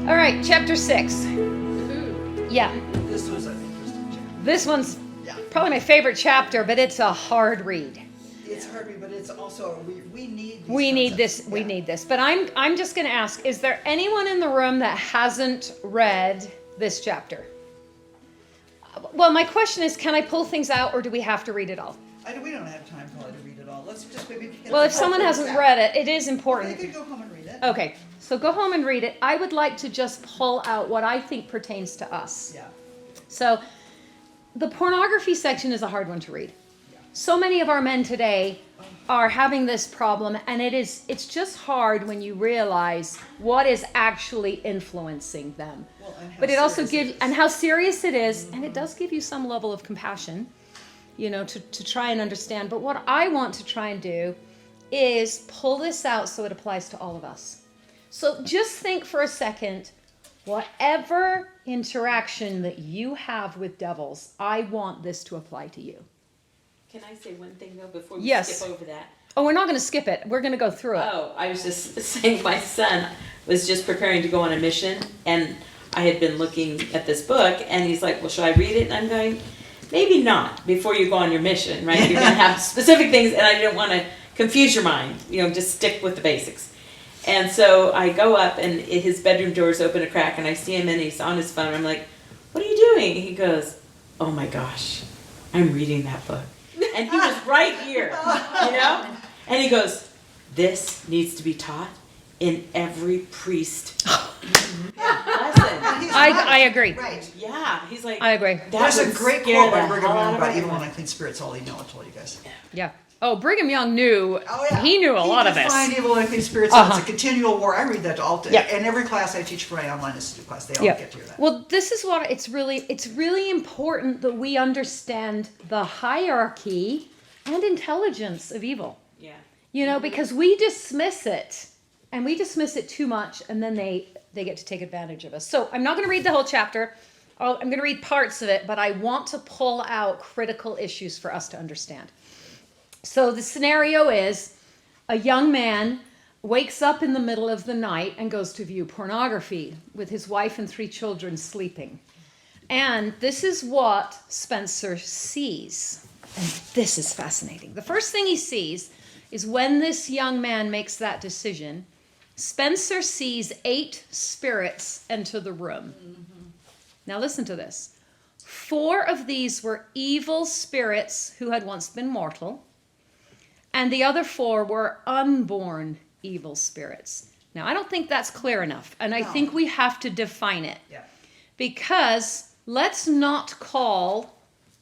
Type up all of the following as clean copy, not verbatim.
All right, chapter 6. Yeah. This was an interesting chapter. This one's probably my favorite chapter, but it's a hard read. It's hard read, but it's also we need these We need concepts. this. We need this. But I'm just going to ask: is there anyone in the room that hasn't read this chapter? Well, my question is: can I pull things out, or do we have to read it all? We don't have time probably to read it all. Let's just maybe. Well, if someone hasn't read it, it is important. They could go home and read it. Okay, so go home and read it. I would like to just pull out what I think pertains to us. Yeah. So, the pornography section is a hard one to read. So many of our men today are having this problem, and it's just hard when you realize what is actually influencing them. Well, and how But it also serious gives, it is. and how serious it is, and it does give you some level of compassion, to try and understand. But what I want to try and do is pull this out so it applies to all of us. So just think for a second, whatever interaction that you have with devils, I want this to apply to you. Can I say one thing though before we Yes. skip over that? Oh, we're not going to skip it. We're going to go through it. Oh, I was just saying my son was just preparing to go on a mission, and I had been looking at this book, and he's like, well, should I read it? And I'm going, maybe not before you go on your mission, right? You're going to have specific things, and I didn't want to confuse your mind, just stick with the basics. And so I go up, and his bedroom door is open a crack, and I see him, and he's on his phone. I'm like, what are you doing? He goes, oh my gosh, I'm reading that book. And he was right here, And he goes, this needs to be taught in every priest lesson. I agree. Right. Yeah, he's like, I agree. There's a would great scare quote by the Brigham hell Young out of about evil and everyone. unclean spirits. All you know, I told you guys. Yeah. Oh, Brigham Young knew. Oh, yeah. He knew a lot of this. He defined evil and unclean spirits. And Uh-huh. it's a continual war. I read that all day. Yeah. And every class I teach for my online institute class, they all Yeah. get to hear that. Well, this is what it's really important that we understand the hierarchy and intelligence of evil. yeah. Because we dismiss it, and we dismiss it too much, and then they get to take advantage of us. So I'm not going to read the whole chapter. I'm going to read parts of it, but I want to pull out critical issues for us to understand. So the scenario is a young man wakes up in the middle of the night and goes to view pornography with his wife and 3 children sleeping. And this is what Spencer sees. And this is fascinating. The first thing he sees is when this young man makes that decision, Spencer sees 8 spirits enter the room. Now listen to this. 4 of these were evil spirits who had once been mortal, and the other 4 were unborn evil spirits. Now I don't think that's clear enough, and I think we have to define it. Yeah. Because let's not call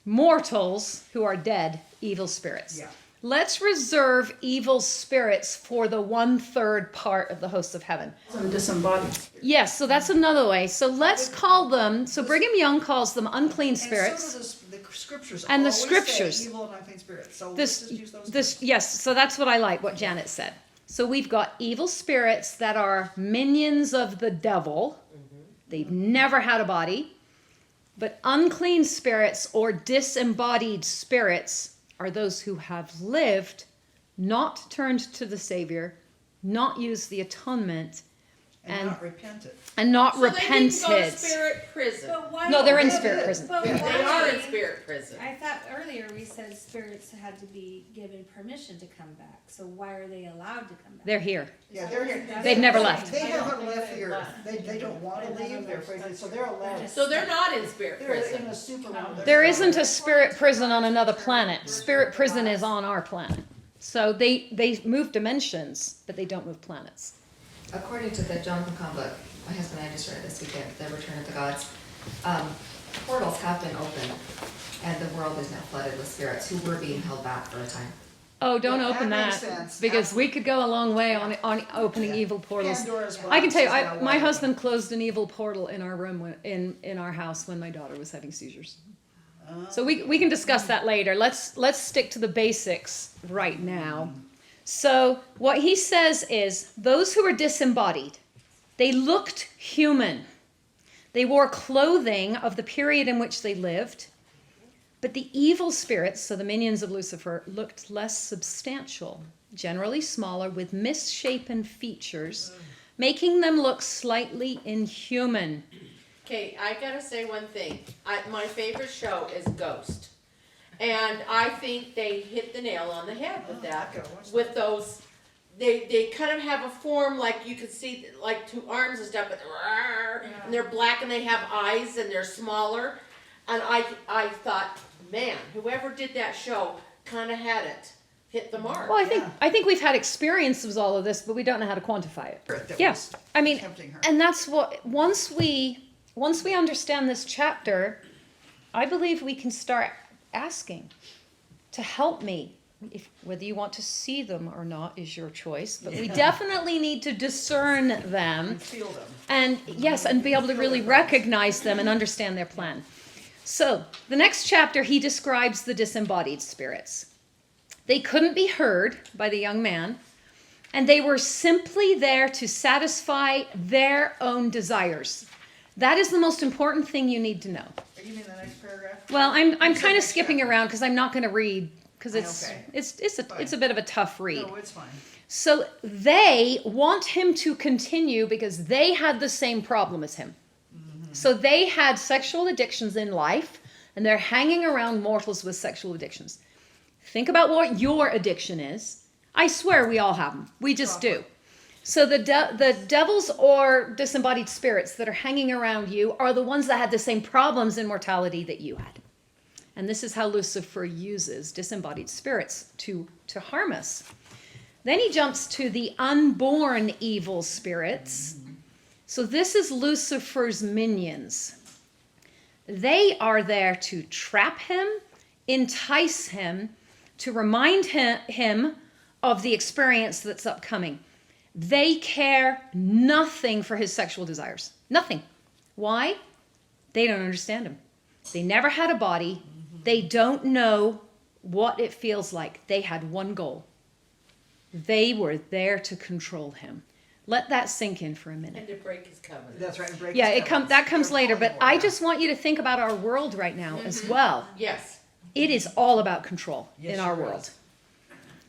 mortals who are dead evil spirits. Yeah. Let's reserve evil spirits for the 1/3 part of the hosts of heaven. Some disembodied. Yes, so that's another way. So let's call them, so Brigham Young calls them unclean spirits. And so do the scriptures. And the always scriptures. say evil and unclean spirits. So This, let's just use those. this, yes, so that's what I like, what Janet said. So we've got evil spirits that are minions of the devil. They've never had a body. But unclean spirits or disembodied spirits are those who have lived, not turned to the Savior, not used the atonement, and not repented. and not So repented. they didn't go to spirit prison. But why? No, they're in Yeah, spirit they prison. But Yeah. why? They are in spirit prison. I thought earlier we said spirits had to be given permission to come back. So why are they allowed to come back? They're here. Yeah, they're here. They've never left. They haven't left the earth. They don't want to leave. They're afraid to, so they're allowed. So they're not in spirit They're in prison. a super. There isn't a spirit prison on another planet. Spirit prison is on our planet. So they move dimensions, but they don't move planets. According to the John McComb book, my husband and I just read this weekend, The Return of the Gods, portals have been opened, and the world is now flooded with spirits who were being held back for a time. Oh, don't Yeah, open that that, makes sense. because we could go a long way on opening Yeah. evil portals. Pandora's I can tell you, box is my now husband closed an evil portal in our room in our house when my daughter was having seizures. So we can discuss that later. Let's stick to the basics right now. So what he says is those who are disembodied, they looked human. They wore clothing of the period in which they lived. But the evil spirits, so the minions of Lucifer, looked less substantial, generally smaller, with misshapen features, making them look slightly inhuman. Okay, I gotta say one thing. My favorite show is Ghost. And I think they hit the nail on the head with that. Okay, what's With those, they kind of have a form like you can see, like two arms and stuff, but and they're black and they have eyes and they're smaller. And I thought, man, whoever did that show kind of had it, hit the mark. Well, I think we've had experience with all of this, but we don't know how to quantify it. That Yeah, was I mean, tempting her. and that's what once we understand this chapter, I believe we can start asking to help me. If whether you want to see them or not is your choice, but we definitely need to discern them. And feel them. And yes, and be able to really recognize them and understand their plan. So, the next chapter, he describes the disembodied spirits. They couldn't be heard by the young man, and they were simply there to satisfy their own desires. That is the most important thing you need to know. You mean the next paragraph? Well, I'm kind of next skipping chapter. around because I'm not going to read because Okay. it's a bit of a tough read. No, it's fine. So they want him to continue because they had the same problem as him. So they had sexual addictions in life, and they're hanging around mortals with sexual addictions. Think about what your addiction is. I swear we all have them. We just do. So the devils or disembodied spirits that are hanging around you are the ones that had the same problems in mortality that you had. And this is how Lucifer uses disembodied spirits to harm us. Then he jumps to the unborn evil spirits. So this is Lucifer's minions. They are there to trap him, entice him, to remind him of the experience that's upcoming. They care nothing for his sexual desires. Nothing. Why? They don't understand him. They never had a body. They don't know what it feels like. They had one goal. They were there to control him. Let that sink in for a minute. And to break his covenant. That's right. Break Yeah, his covenants. that comes They're later, but calling I for just want you to think about our world right now as well. Yes. It is all about control Yes, in our sure world. is.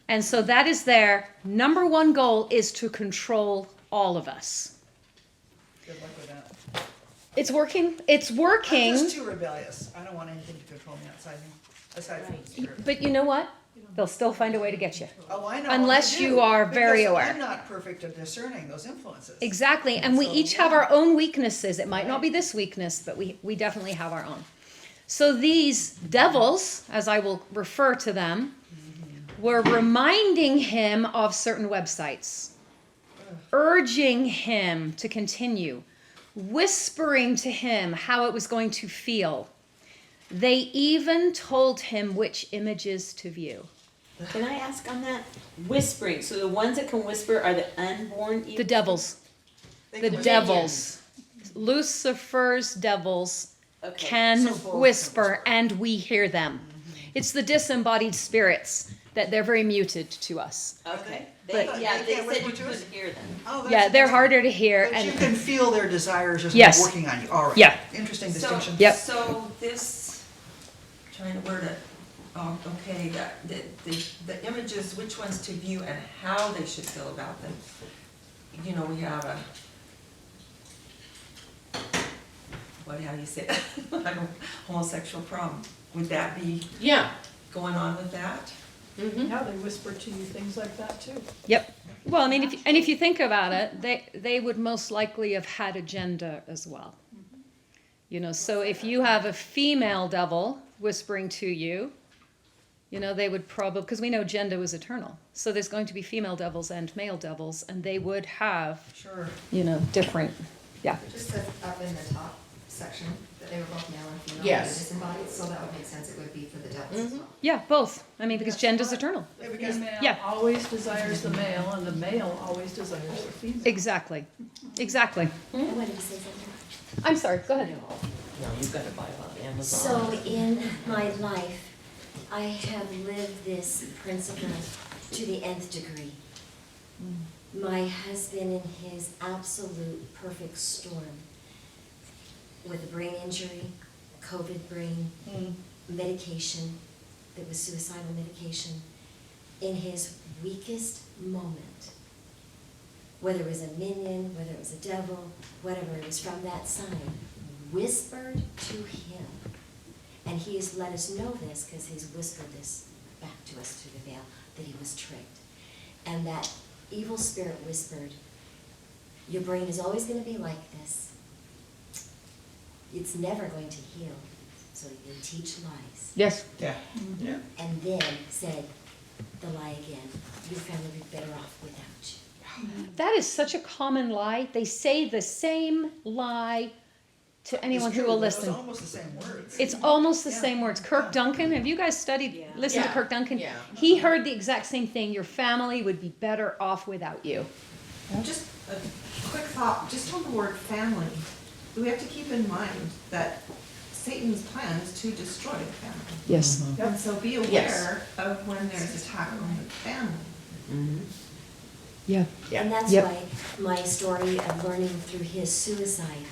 And so that is their number one goal, is to control all of us. Good luck with that. It's working. It's working. I'm just too rebellious. I don't want anything to control me aside from the spirit. But you know what? They'll still find a way to get you. Oh, I know. Unless they do, you are very because aware. I'm not perfect at discerning those influences. Exactly. And we So, each yeah. have our own weaknesses. It might not be this weakness, but we definitely have our own. So these devils, as I will refer to them, were reminding him of certain websites, urging him to continue, whispering to him how it was going to feel. They even told him which images to view. Can I ask on that? Whispering. So the ones that can whisper are the unborn evil? The devils. They The can- devils. Lucifer's devils Okay. can So both can whisper, whisper. and we hear them. It's the disembodied spirits that they're very muted to us. Okay. But- Yeah, They they can't said you whisper to us? couldn't hear them. Oh, that's Yeah, they're interesting. harder to hear. But you And can feel their desires just Yes. working on you. All right. Yeah. Interesting So- distinction. Yep. So this, trying to word it, okay, the images, which ones to view and how they should feel about them. You know, we have a, how do you say it? A homosexual problem. Would that be Yeah. going on with that? Mm-hmm. Yeah, they whisper to you things like that too. yep. Well, I mean, if you think about it, they would most likely have had a gender as well. You know, so if you have a female devil whispering to you, you know, they would probably, because we know gender is eternal. So there's going to be female devils and male devils, and they would have, Sure. you know, different, yeah. It just says up in the top section that they were both male and female. Yes. and disembodied, so that would make sense, it would be for the devils as well. Yeah, both. I mean, because gender's eternal. Yeah, The because female Yeah. always desires the male, and the male always desires the female. Exactly. Exactly. I wanted to say something. I'm sorry, go ahead. No, you've got to buy it on Amazon. So in my life, I have lived this principle to the nth degree. My husband in his absolute perfect storm with a brain injury, COVID brain, medication, that was suicidal medication, in his weakest moment, whether it was a minion, whether it was a devil, whatever it was from that side, whispered to him. And he has let us know this because he's whispered this back to us through the veil, that he was tricked. And that evil spirit whispered, your brain is always going to be like this. It's never going to heal, so you teach lies. Yes. Yeah. Yeah. And then said the lie again, your family would be better off without you. That is such a common lie. They say the same lie to anyone It's who true, will but it's listen. almost the same words. It's almost the Yeah. same words. Kirk Duncan, have you guys studied, listened to Yeah. Kirk Duncan? Yeah. He heard the exact same thing. Your family would be better off without you. Just a quick thought, just on the word family, we have to keep in mind that Satan's plan is to destroy the family. Yes. And so be aware Yes. of when there's attack on the family. Yeah. Yeah. And that's Yep. why my story of learning through his suicide,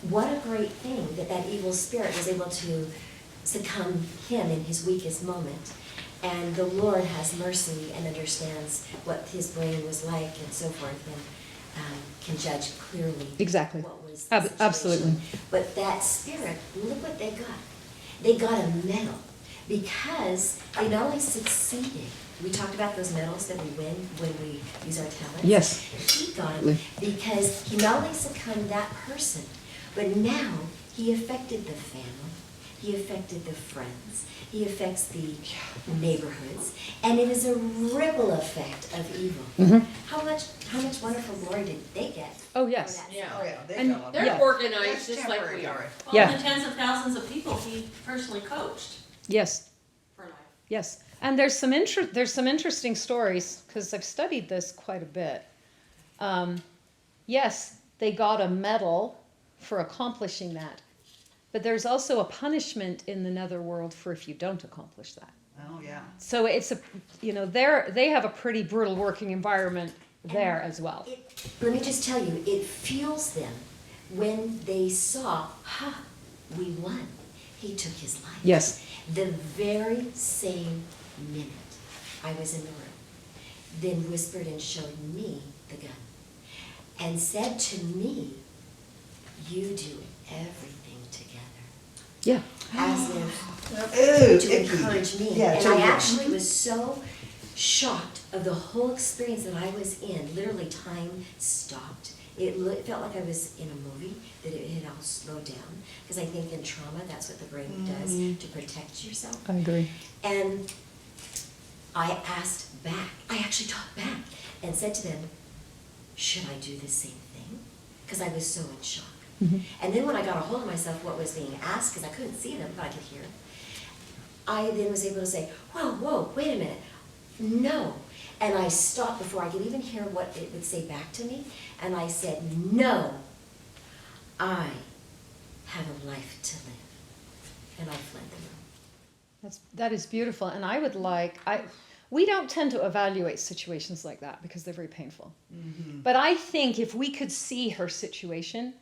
what a great thing that that evil spirit was able to succumb him in his weakest moment. And the Lord has mercy and understands what his brain was like and so forth, and can judge clearly Exactly. what was the situation. Absolutely. But that spirit, look what they got. They got a medal because they not only succeeded. We talked about those medals that we win when we use our talents. Yes. He got them because he not only succumbed that person, but now he affected the family, he affected the friends, he affects the neighborhoods, and it is a ripple effect of evil. Mhm. How much wonderful glory did they get? Oh, for yes. that? Yeah. Oh, yeah, they And got They're Yeah. organized That's just like temporary, we are. Gary. Well, Yeah. the tens of thousands of people he personally coached Yes. for life. Yes. And there's some interesting stories because I've studied this quite a bit. Yes, they got a medal for accomplishing that, but there's also a punishment in the netherworld for if you don't accomplish that. Oh, yeah. So it's a, they have a pretty brutal working environment there as well. Let me just tell you, it fuels them when they saw, we won. He took his life. Yes. The very same minute I was in the room, then whispered and showed me the gun and said to me, you do everything together. Yeah. As if Ew, to icky. encourage me. Yeah, And to- I actually was so shocked of the whole experience that I was in. Literally, time stopped. It felt like I was in a movie, that it had all slowed down. Because I think in trauma, that's what the brain does to protect yourself. I agree. And I asked back, I actually talked back and said to them, should I do the same thing? Because I was so in shock. And then when I got a hold of myself, what was being asked, because I couldn't see them, but I could hear, I then was able to say, whoa, wait a minute, no. And I stopped before I could even hear what it would say back to me, and I said, no, I have a life to live. And I fled the room. That is beautiful. And I would we don't tend to evaluate situations like that because they're very painful. But I think if we could see her situation,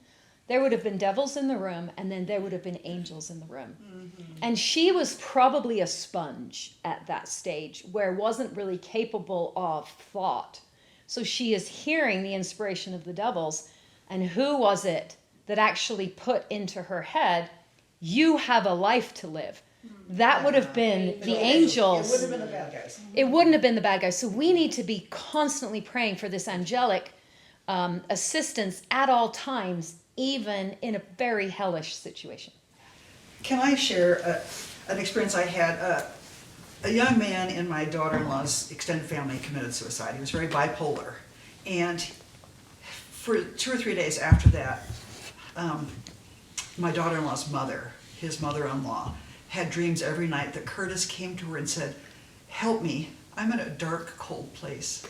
there would have been devils in the room and then there would have been angels in the room. And she was probably a sponge at that stage where wasn't really capable of thought. So she is hearing the inspiration of the devils. And who was it that actually put into her head, you have a life to live? That would have been the angels. It wouldn't have been the bad guys. It wouldn't have been the bad guys. So we need to be constantly praying for this angelic assistance at all times, even in a very hellish situation. Can I share an experience I had? A young man in my daughter-in-law's extended family committed suicide. He was very bipolar. And for 2 or 3 days after that, my daughter-in-law's mother, his mother-in-law, had dreams every night that Curtis came to her and said, help me, I'm in a dark, cold place.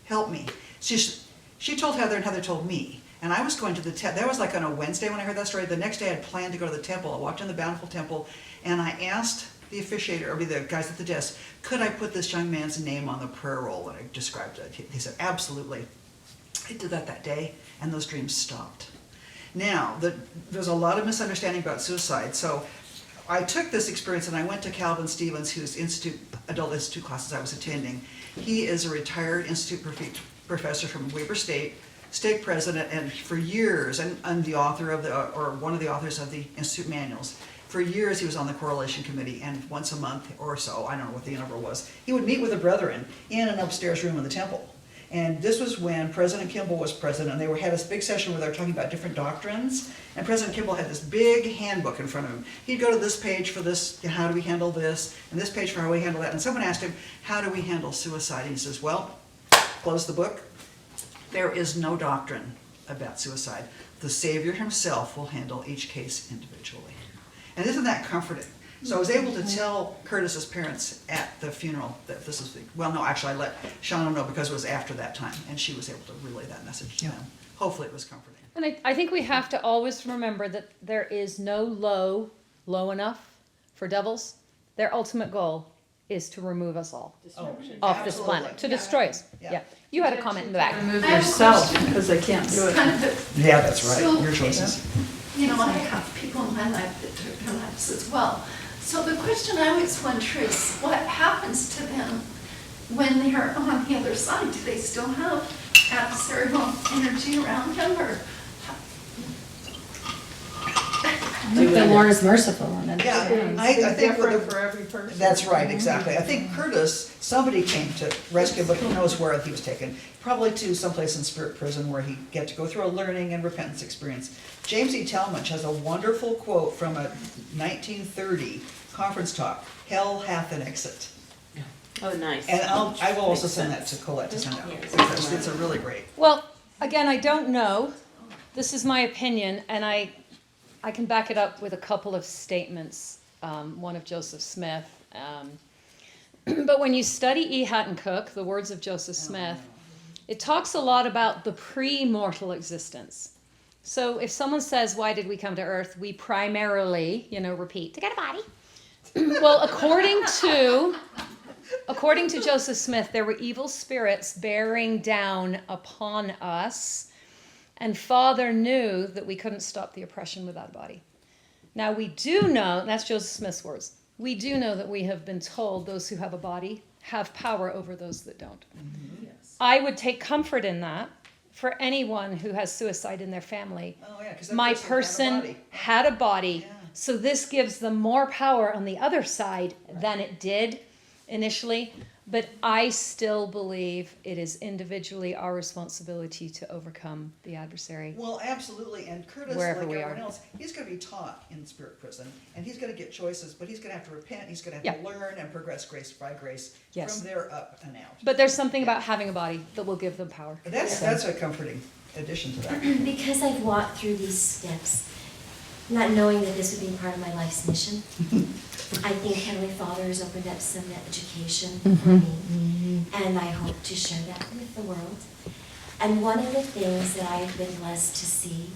Help me. She told Heather and Heather told me. And I was going to the temple. That was like on a Wednesday when I heard that story. The next day I had planned to go to the temple. I walked in the Bountiful Temple and I asked the officiator, or the guys at the desk, could I put this young man's name on the prayer roll? And I described it. He said, absolutely. I did that day and those dreams stopped. Now, there's a lot of misunderstanding about suicide. So I took this experience and I went to Calvin Stevens, whose adult institute classes I was attending. He is a retired institute professor from Weber State, stake president, and for years, and the author of or one of the authors of the Institute manuals, for years he was on the correlation committee, and once a month or so, I don't know what the number was, he would meet with the brethren in an upstairs room in the temple. And this was when President Kimball was president, and they had this big session where they were talking about different doctrines, and President Kimball had this big handbook in front of him. He'd go to this page for this, how do we handle this, and this page for how we handle that, and someone asked him, how do we handle suicide? And he says, well, close the book. There is no doctrine about suicide. The Savior himself will handle each case individually. And isn't that comforting? So I was able to tell Curtis's parents at the funeral that this is, well, no, actually I let Shauna know because it was after that time, and she was able to relay that message to them. Hopefully it was comforting. And I think we have to always remember that there is no low enough for devils. Their ultimate goal is to remove us all off this planet, to destroy us. Yeah. You had a comment in the back. Remove I have a yourself, question. because they can't do it. Kind of Yeah, that's right, So- your choices. You know, I have people in my life that took their lives as well. So the question I always wonder is, what happens to them when they're on the other side? Do they still have adversarial energy around them, or? I think the Lord is merciful on it. Yeah, It's I think different for every person. that's right, exactly. I think Curtis, somebody came to rescue him, but who knows where he was taken. Probably to someplace in spirit prison where he get to go through a learning and repentance experience. James E. Talmage has a wonderful quote from a 1930 conference talk, "Hell hath an exit." Oh, nice. And I will also send that to Colette to send out, because it's a really great. Well, again, I don't know. This is my opinion, and I can back it up with a couple of statements, one of Joseph Smith. But when you study E. Hatton Cook, the words of Joseph Smith, it talks a lot about the pre-mortal existence. So if someone says, why did we come to Earth? We primarily, repeat, to get a body. Well, according to Joseph Smith, there were evil spirits bearing down upon us, and Father knew that we couldn't stop the oppression without a body. Now we do know, and that's Joseph Smith's words, we do know that we have been told those who have a body have power over those that don't. Mm-hmm. Yes. I would take comfort in that for anyone who has suicide in their family. Oh, yeah, because that My person person had a body, Yeah. so this gives them more power on the other side than it did initially. But I still believe it is individually our responsibility to overcome the adversary. Well, absolutely, and Curtis, Wherever like we everyone are. else, he's gonna be taught in spirit prison, and he's gonna get choices, but he's gonna have to repent, he's gonna have to learn and progress grace by grace Yes. from there up and out. But there's something about having a body that will give them power. That's a comforting addition to that. Because I've walked through these steps, not knowing that this would be part of my life's mission, I think Heavenly Father has opened up some education for me, and I hope to share that with the world. And one of the things that I've been blessed to see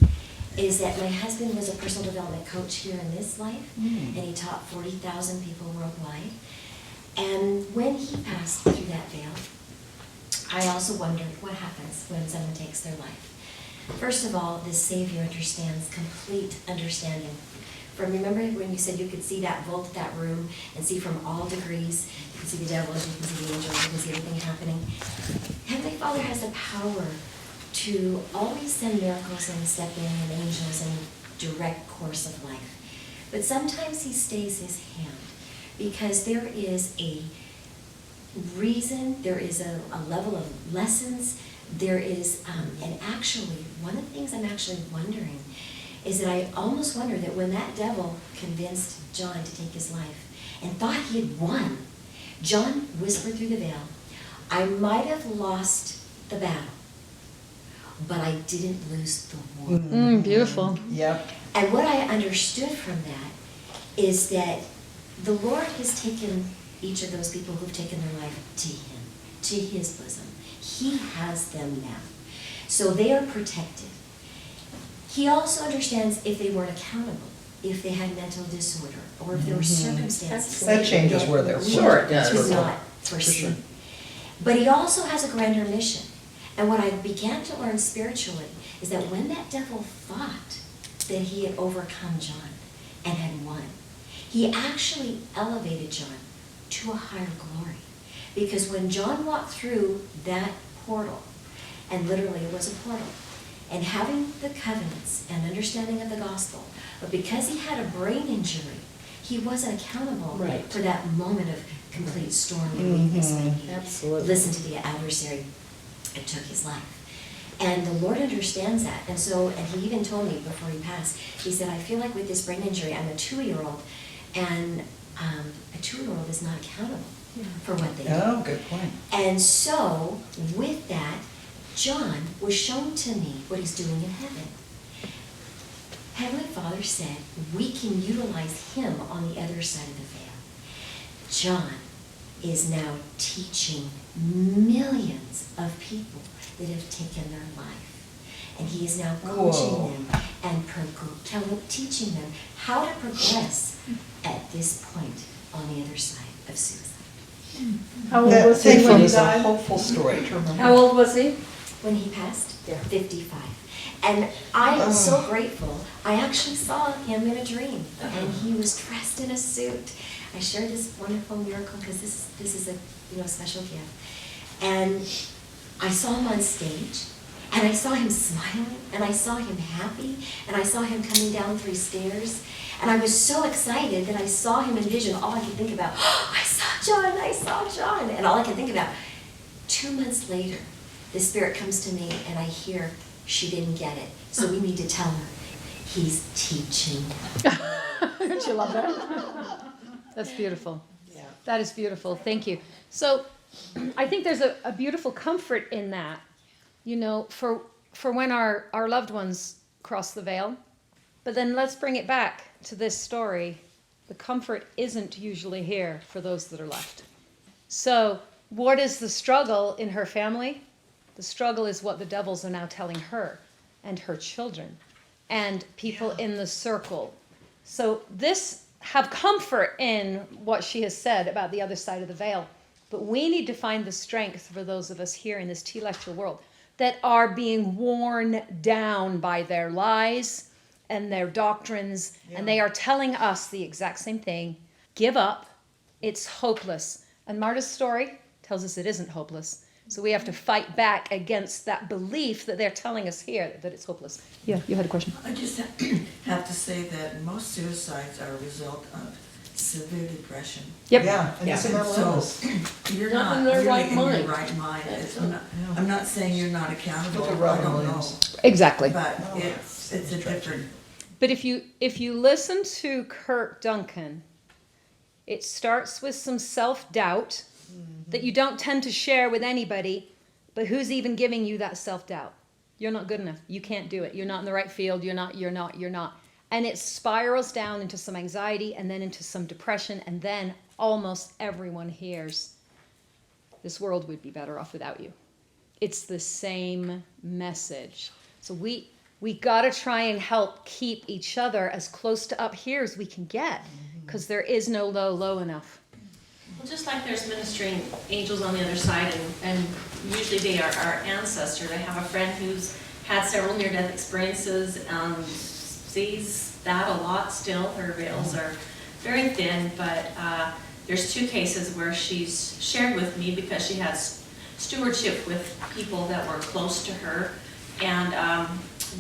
is that my husband was a personal development coach here in this life, and he taught 40,000 people worldwide. And when he passed through that veil, I also wondered what happens when someone takes their life. First of all, the Savior understands complete understanding. Remember when you said you could see that vault, that room, and see from all degrees, you can see the devils, you can see the angels, you can see everything happening. Heavenly Father has the power to always send miracles and step in and angels in direct course of life. But sometimes he stays his hand because there is a reason, there is a level of lessons, there is, and actually, one of the things I'm actually wondering is that I almost wonder that when that devil convinced John to take his life and thought he had won, John whispered through the veil, I might have lost the battle, but I didn't lose the war. Beautiful. Yep. And what I understood from that is that the Lord has taken each of those people who've taken their life to him, to his bosom. He has them now. So they are protected. He also understands if they weren't accountable, if they had mental disorder, or if there were circumstances. That changes where they're. Sure it does. Was not foreseen. But he also has a grander mission. And what I began to learn spiritually is that when that devil thought that he had overcome John and had won, he actually elevated John to a higher glory. Because when John walked through that portal, And literally it was a portal. And having the covenants and understanding of the gospel, but because he had a brain injury, he wasn't accountable Right. for that moment of complete storm and weakness when he Absolutely. listened to the adversary and took his life. And the Lord understands that. And so, and he even told me before he passed, he said, I feel like with this brain injury, I'm a 2-year-old, and a 2-year-old is not accountable for what they do. Oh, good point. And so, with that, John was shown to me what he's doing in heaven. Heavenly Father said, we can utilize him on the other side of the veil. John is now teaching millions of people that have taken their life. And he is now coaching them and teaching them how to progress at this point on the other side of suicide. How old was he when he It's a died? hopeful story to remember. How old was he? When he passed, 55. And I am so grateful. I actually saw him in a dream, and he was dressed in a suit. I shared this wonderful miracle because this is a special gift. And I saw him on stage, and I saw him smiling, and I saw him happy, and I saw him coming down 3 stairs. And I was so excited that I saw him in vision. All I could think about, I saw John. And all I could think about, 2 months later, the Spirit comes to me, and I hear, she didn't get it. So we need to tell her, he's teaching. Don't you love that? That's beautiful. Yeah. That is beautiful. Thank you. So I think there's a beautiful comfort in that, for when our loved ones cross the veil. But then let's bring it back to this story. The comfort isn't usually here for those that are left. So what is the struggle in her family? The struggle is what the devils are now telling her and her children and people in the circle. So this have comfort in what she has said about the other side of the veil. But we need to find the strength for those of us here in this telestial world that are being worn down by their lies and their doctrines, and they are telling us the exact same thing. Give up. It's hopeless. And Marta's story tells us it isn't hopeless. So we have to fight back against that belief that they're telling us here that it's hopeless. Yeah, you had a question. I just have to say that most suicides are a result of severe depression. Yep. Yeah, and it's a mental illness. You're Not not in their really right in your mind. right mind. That's I'm not saying you're not accountable, Look at I Robin don't know. Williams. Exactly. But it's a different, But if you listen to Kirk Duncan, it starts with some self-doubt that you don't tend to share with anybody, but who's even giving you that self-doubt? You're not good enough. You can't do it. You're not in the right field. You're not. And it spirals down into some anxiety and then into some depression, and then almost everyone hears, this world would be better off without you. It's the same message. So we got to try and help keep each other as close to up here as we can get, because there is no low enough. Well, just like there's ministering angels on the other side, and usually they are our ancestors. I have a friend who's had several near-death experiences and sees that a lot still. Her veils are very thin, but there's 2 cases where she's shared with me because she has stewardship with people that were close to her. And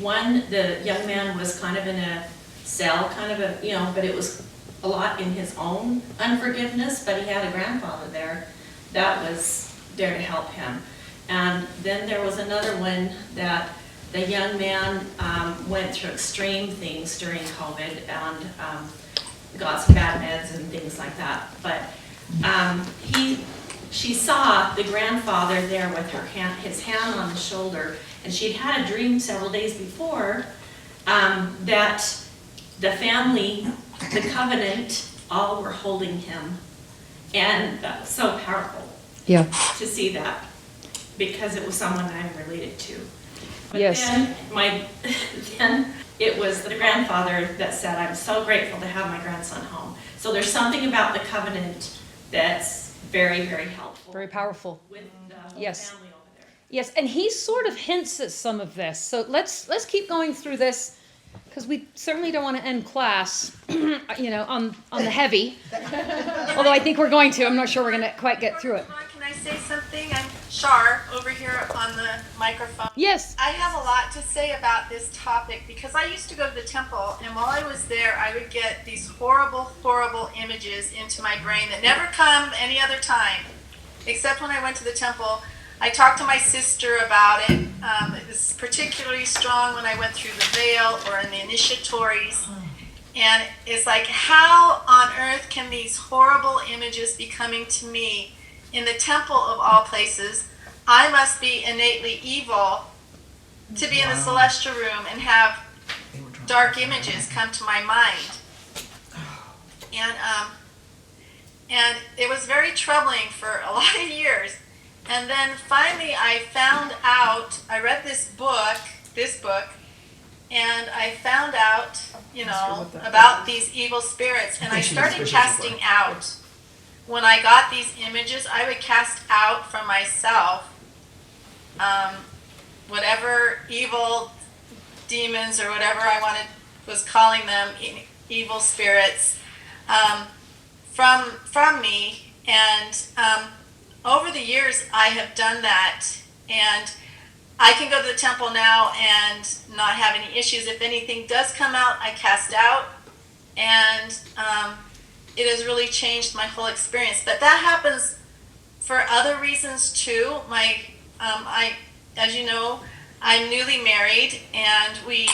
one, the young man was kind of in a cell, but it was a lot in his own unforgiveness, but he had a grandfather there that was there to help him. And then there was another one that the young man went through extreme things during COVID and got some bad meds and things like that. But she saw the grandfather there with his hand on his shoulder, and she'd had a dream several days before that the family, the covenant, all were holding him. And that was so powerful to see that, because it was someone I'm related to. But Yes. then it was the grandfather that said, I'm so grateful to have my grandson home. So there's something about the covenant that's very, very helpful. Very powerful. With the whole Yes. family over there. Yes, and he sort of hints at some of this. So let's keep going through this, because we certainly don't want to end class, on the heavy. Although I think we're going to. I'm not sure we're going to quite get through it. Can I say something? I'm Shar over here on the microphone. Yes. I have a lot to say about this topic because I used to go to the temple, and while I was there, I would get these horrible, horrible images into my brain that never come any other time, except when I went to the temple. I talked to my sister about it. It was particularly strong when I went through the veil or in the initiatories. And it's like, how on earth can these horrible images be coming to me in the temple of all places? I must be innately evil to be in the celestial room and have dark images come to my mind. And it was very troubling for a lot of years. And then finally I found out, I read this book, and I found out, about these evil spirits, and I started casting out. When I got these images, I would cast out from myself whatever evil demons or whatever I was calling them, evil spirits, from me. And over the years, I have done that, and I can go to the temple now and not have any issues. If anything does come out, I cast out, and it has really changed my whole experience. But that happens for other reasons too. As you know, I'm newly married, and we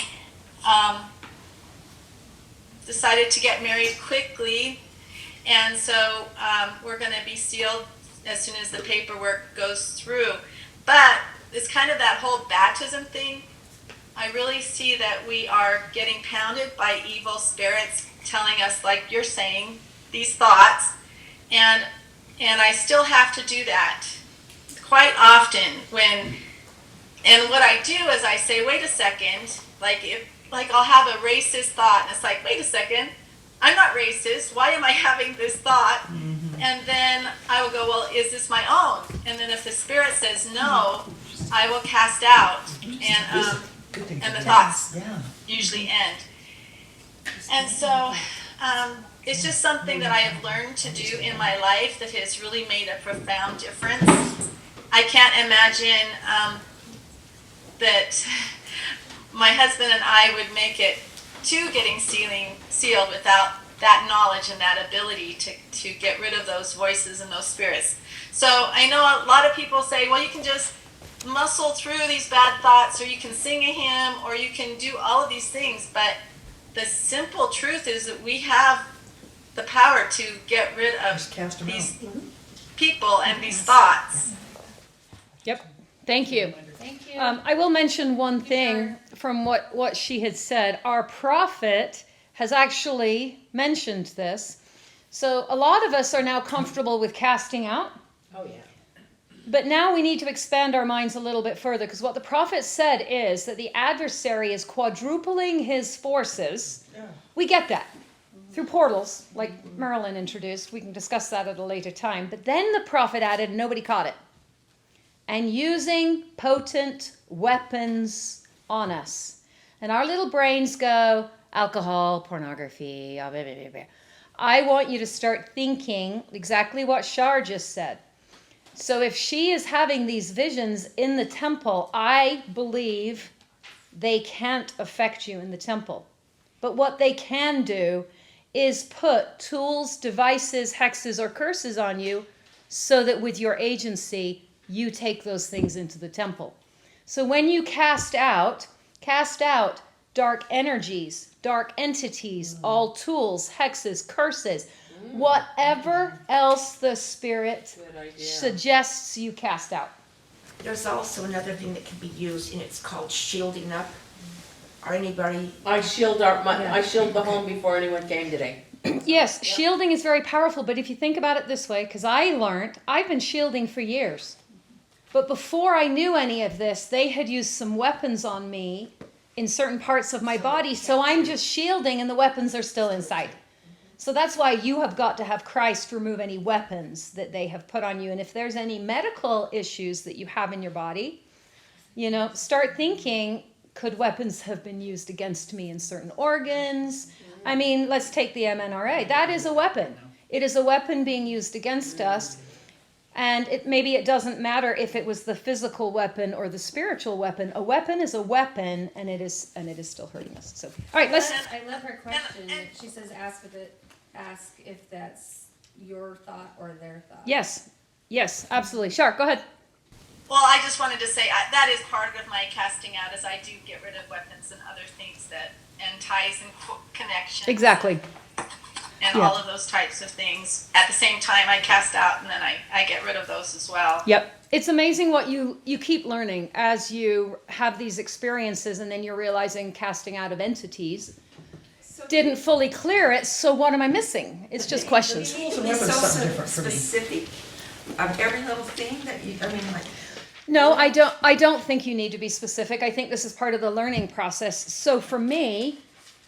decided to get married quickly, and so we're going to be sealed as soon as the paperwork goes through. But it's kind of that whole baptism thing. I really see that we are getting pounded by evil spirits telling us, like you're saying, these thoughts, and I still have to do that quite often and what I do is I say, wait a second, like I'll have a racist thought, and it's like, wait a second, I'm not racist, why am I having this thought? Mm-hmm. And then I will go, well, is this my own? And then if the spirit says no, I will cast out, and the thoughts usually end. And so it's just something that I have learned to do in my life that has really made a profound difference. I can't imagine that my husband and I would make it to getting sealed without that knowledge and that ability to get rid of those voices and those spirits. So I know a lot of people say, well, you can just muscle through these bad thoughts, or you can sing a hymn, or you can do all of these things, but the simple truth is that we have the power to get rid of these people and these thoughts. Yep. Thank you. Thank you. I will mention one thing from what she had said. Our prophet has actually mentioned this. So a lot of us are now comfortable with casting out. Oh, yeah. But now we need to expand our minds a little bit further, because what the prophet said is that the adversary is quadrupling his forces. Yeah. We get that through portals, like Marilyn introduced. We can discuss that at a later time. But then the prophet added, nobody caught it, and using potent weapons on us. And our little brains go, alcohol, pornography, blah, blah, blah, blah. I want you to start thinking exactly what Shar just said. So if she is having these visions in the temple, I believe they can't affect you in the temple. But what they can do is put tools, devices, hexes, or curses on you so that with your agency, you take those things into the temple. So when you cast out dark energies, dark entities, all tools, hexes, curses, whatever else the Spirit suggests you cast out. There's also another thing that can be used, and it's called shielding up. Or anybody? I shield the home before anyone came today. Yes, shielding is very powerful, but if you think about it this way, because I've been shielding for years. But before I knew any of this, they had used some weapons on me in certain parts of my body, so I'm just shielding and the weapons are still inside. So that's why you have got to have Christ remove any weapons that they have put on you. And if there's any medical issues that you have in your body, start thinking, could weapons have been used against me in certain organs? I mean, let's take the MNRA. That is a weapon. It is a weapon being used against us. And maybe it doesn't matter if it was the physical weapon or the spiritual weapon. A weapon is a weapon, and it is still hurting us. So, all right, let's. I love her question. She says, ask if that's your thought or their thought. Yes, absolutely. Sure, go ahead. Well, I just wanted to say that is part of my casting out, is I do get rid of weapons and other things and ties and connections. Exactly. And all of those types of things. At the same time, I cast out, and then I get rid of those as well. Yep. It's amazing what you keep learning as you have these experiences, and then you're realizing casting out of entities didn't fully clear it, so what am I missing? It's just questions. You need to be so specific of every little thing that you, No, I don't think you need to be specific. I think this is part of the learning process. So for me,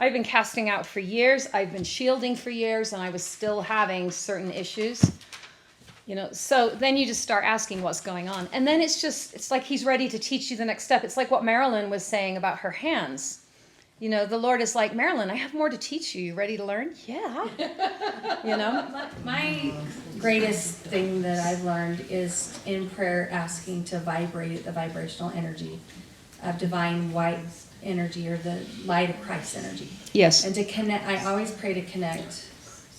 I've been casting out for years. I've been shielding for years, and I was still having certain issues. So then you just start asking what's going on. And then it's like he's ready to teach you the next step. It's like what Marilyn was saying about her hands. The Lord is like, Marilyn, I have more to teach you. You ready to learn? Yeah. My greatest thing that I've learned is in prayer asking to vibrate the vibrational energy of divine white energy, or the light of Christ's energy. Yes. And to connect, I always pray to connect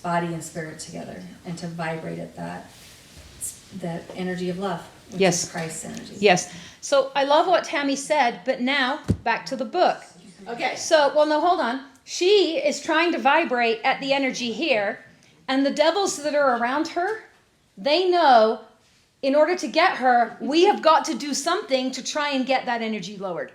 body and spirit together and to vibrate at that energy of love, which is Christ's energy. Yes. So I love what Tammy said, but now back to the book. Okay. So, no, hold on. She is trying to vibrate at the energy here, and the devils that are around her, they know in order to get her, we have got to do something to try and get that energy lowered.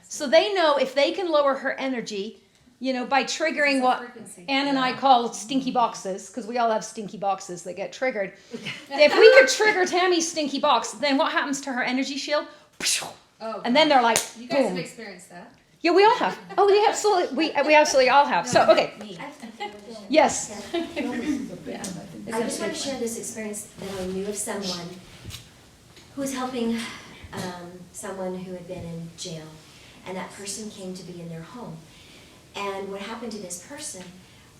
So they know if they can lower her energy, by triggering what Ann and I call stinky boxes, because we all have stinky boxes that get triggered. If we could trigger Tammy's stinky box, then what happens to her energy shield? And then they're like, you guys boom. have experienced that. Yeah, we all have. Oh, we absolutely all have. So, okay. Yes. I just want to share this experience that I knew of someone who was helping someone who had been in jail, and that person came to be in their home. And what happened to this person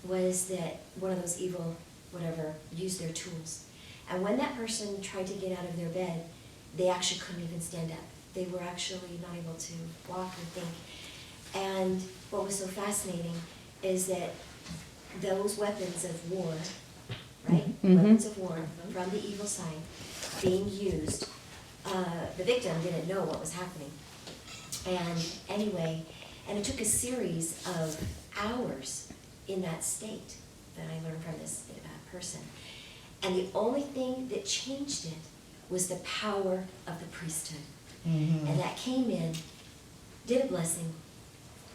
was that one of those evil, whatever, used their tools. And when that person tried to get out of their bed, they actually couldn't even stand up. They were actually not able to walk or think. And what was so fascinating is that those weapons of war, right? Mm-hmm. Weapons of war from the evil side being used, the victim didn't know what was happening. And anyway, and it took a series of hours in that state that I learned from this person. And the only thing that changed it was the power of the priesthood. Mm-hmm. And that came in, did a blessing,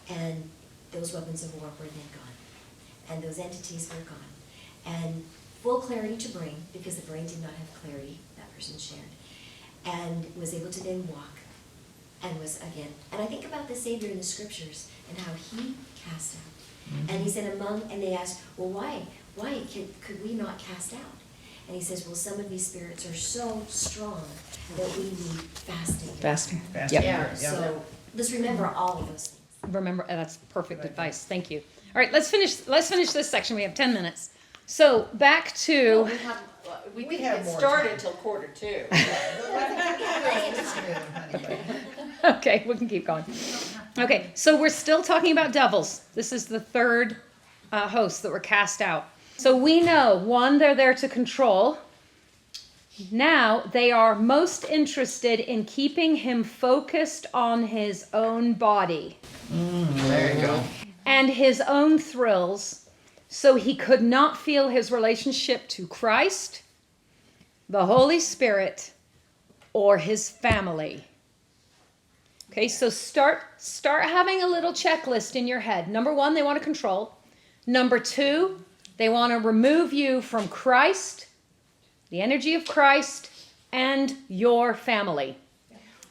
and those weapons of war were then gone. And those entities were gone. And full clarity to brain, because the brain did not have clarity, that person shared. And was able to then walk, and was again. And I think about the Savior in the scriptures and how he cast out. Mm-hmm. And he said and they asked, well, why? Why could we not cast out? And he says, well, some of these spirits are so strong that we need fasting. Fasting. Yep. Yeah. So let's remember all of those things. Remember, that's perfect advice. Thank you. All right, let's finish this section. We have 10 minutes. So back to. We didn't get started until 1:45. Okay, we can keep going. Okay, so we're still talking about devils. This is the third host that were cast out. So we know, one, they're there to control. Now they are most interested in keeping him focused on his own body. There you go. And his own thrills, so he could not feel his relationship to Christ, the Holy Spirit, or his family. Okay, so start having a little checklist in your head. Number one, they want to control. Number two, they want to remove you from Christ, the energy of Christ, and your family.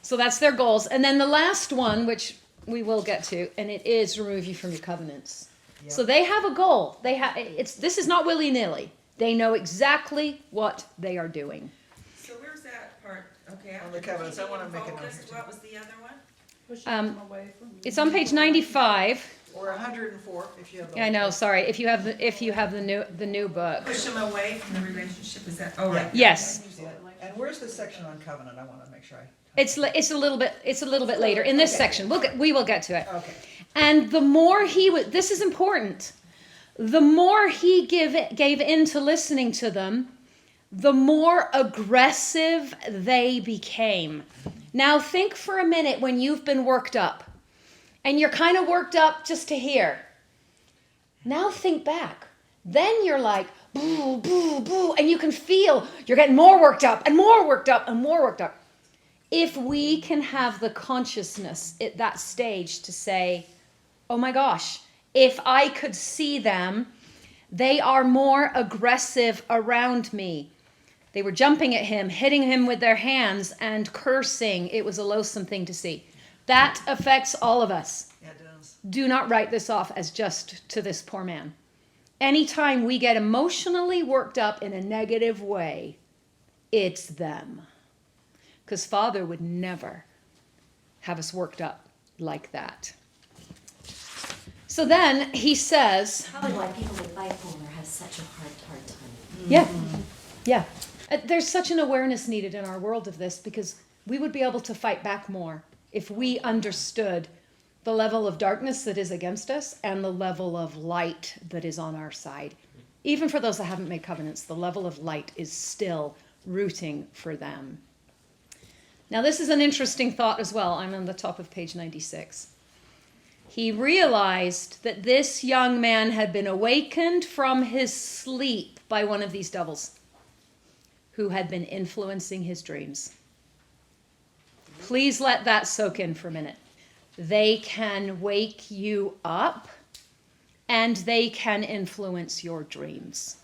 So that's their goals. And then the last one, which we will get to, and it is remove you from your covenants. Yep. So they have a goal. This is not willy-nilly. They know exactly what they are doing. So where's that part? Okay. On the covenants, I want to make a note here too. What was the other one? Pushing them away from It's on page 95. Or 104 if you have the. I know. Sorry, if you have the new book. Push them away from the relationship. Is that? Oh, right. Yes. And And where's the section on covenant? I wanna make sure I. It's a little bit later in this section. We will get to it. Okay. And the more this is important. The more he gave in to listening to them, the more aggressive they became. Now think for a minute when you've been worked up, and you're kind of worked up just to hear. Now think back. Then you're like, boo, boo, boo, and you can feel you're getting more worked up and more worked up and more worked up. If we can have the consciousness at that stage to say, oh my gosh, if I could see them, they are more aggressive around me. They were jumping at him, hitting him with their hands and cursing. It was a loathsome thing to see. That affects all of us. Yeah, it does. Do not write this off as just to this poor man. Anytime we get emotionally worked up in a negative way, it's them. Because Father would never have us worked up like that. So then he says... Probably why people with bipolar have such a hard time. Yeah, yeah. There's such an awareness needed in our world of this because we would be able to fight back more if we understood the level of darkness that is against us and the level of light that is on our side. Even for those that haven't made covenants, the level of light is still rooting for them. Now, this is an interesting thought as well. I'm on the top of page 96. He realized that this young man had been awakened from his sleep by one of these devils who had been influencing his dreams. Please let that soak in for a minute. They can wake you up and they can influence your dreams.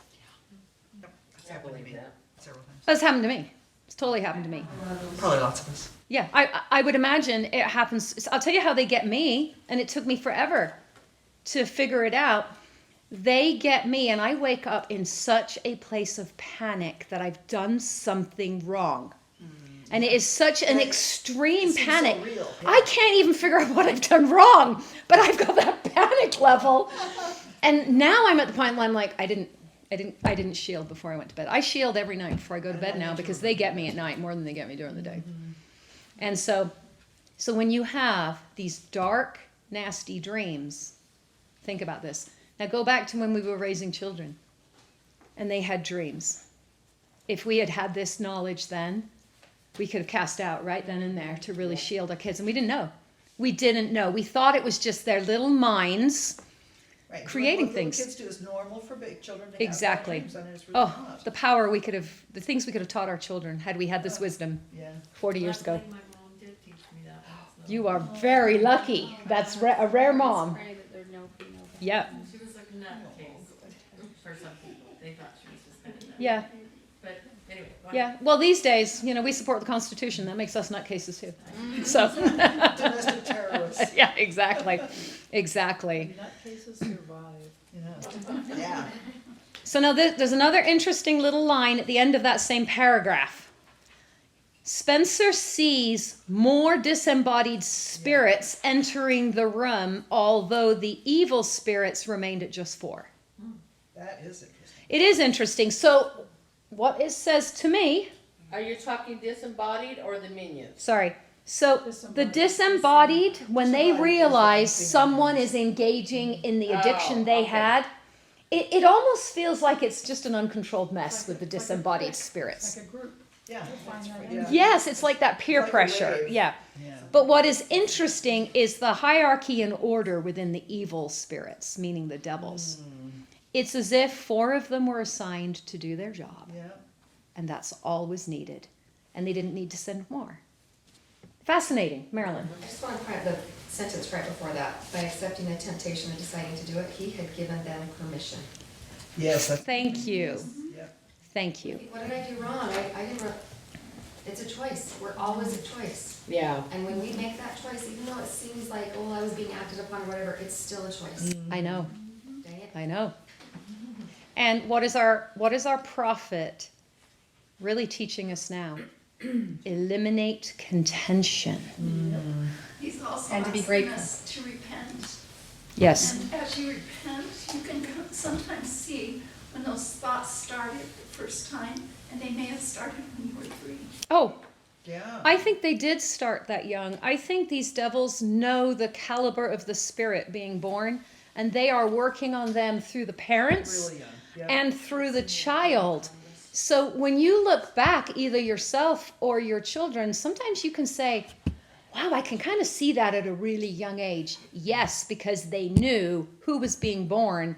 That's happened to me several times. That's happened to me. It's totally happened to me. Probably lots of us. Yeah, I would imagine it happens. I'll tell you how they get me, and it took me forever to figure it out. They get me, and I wake up in such a place of panic that I've done something wrong. And it is such an extreme panic. So real. Yeah. I can't even figure out what I've done wrong, but I've got that panic level. And now I'm at the point where I'm like, I didn't shield before I went to bed. I shield every night before I go to bed now because they get me at night more than they get me during the day. And so when you have these dark, nasty dreams, think about this. Now go back to when we were raising children and they had dreams. If we had had this knowledge then, we could have cast out right then and there to really shield our kids. And we didn't know. We didn't know. We thought it was just their little minds Right. creating What things. kids do is normal for big children to have Exactly. dreams, and it's really Oh, not. the power the things we could have taught our children had we had this wisdom Yeah. 40 years ago. My mom did teach me that. You are very lucky. That's a rare mom. Pray that there no be no. Yep. She was a nutcase for some people. They thought she was just kind of nutty. Yeah. But anyway. go on. Yeah. Well, these days, we support the Constitution. That makes us nutcases too. So. Domestic terrorists. Yeah. Exactly. Exactly. Nutcases survive. Yeah. Yeah. So now there's another interesting little line at the end of that same paragraph. Spencer sees more disembodied spirits entering the room, although the evil spirits remained at just 4. That is interesting. It is interesting. So what it says to me, Are you talking disembodied or the minions? sorry. So the disembodied, when they realize someone is engaging in the addiction they had, it almost feels like it's just an uncontrolled mess with the disembodied spirits. Like a group. Yeah. Find that Yeah. Yes, it's like that peer Like a pressure. wave. Yeah. Yeah. But what is interesting is the hierarchy and order within the evil spirits, meaning the devils. It's as if 4 of them were assigned to do their job, Yeah. and that's all was needed. And they didn't need to send more. Fascinating, Marilyn. I just want to point the sentence right before that. By accepting the temptation and deciding to do it, he had given them permission. Yes. That's, Thank you. yeah. Thank you. What did I do wrong? I didn't, it's a choice. We're always a choice. Yeah. And when we make that choice, even though it seems like, oh, I was being acted upon or whatever, it's still a choice. I know. Dang it. I know. And what is our prophet really teaching us now? Eliminate contention. He's also And to be asking grateful. us to repent. Yes. And as you repent, you can sometimes see when those thoughts started the first time, And they may have started when you were 3. Oh, Yeah. I think they did start that young. I think these devils know the caliber of the spirit being born, and they are working on them through the parents Really young. Yeah. and through the child. So when you look back, either yourself or your children, sometimes you can say, wow, I can kind of see that at a really young age. Yes, because they knew who was being born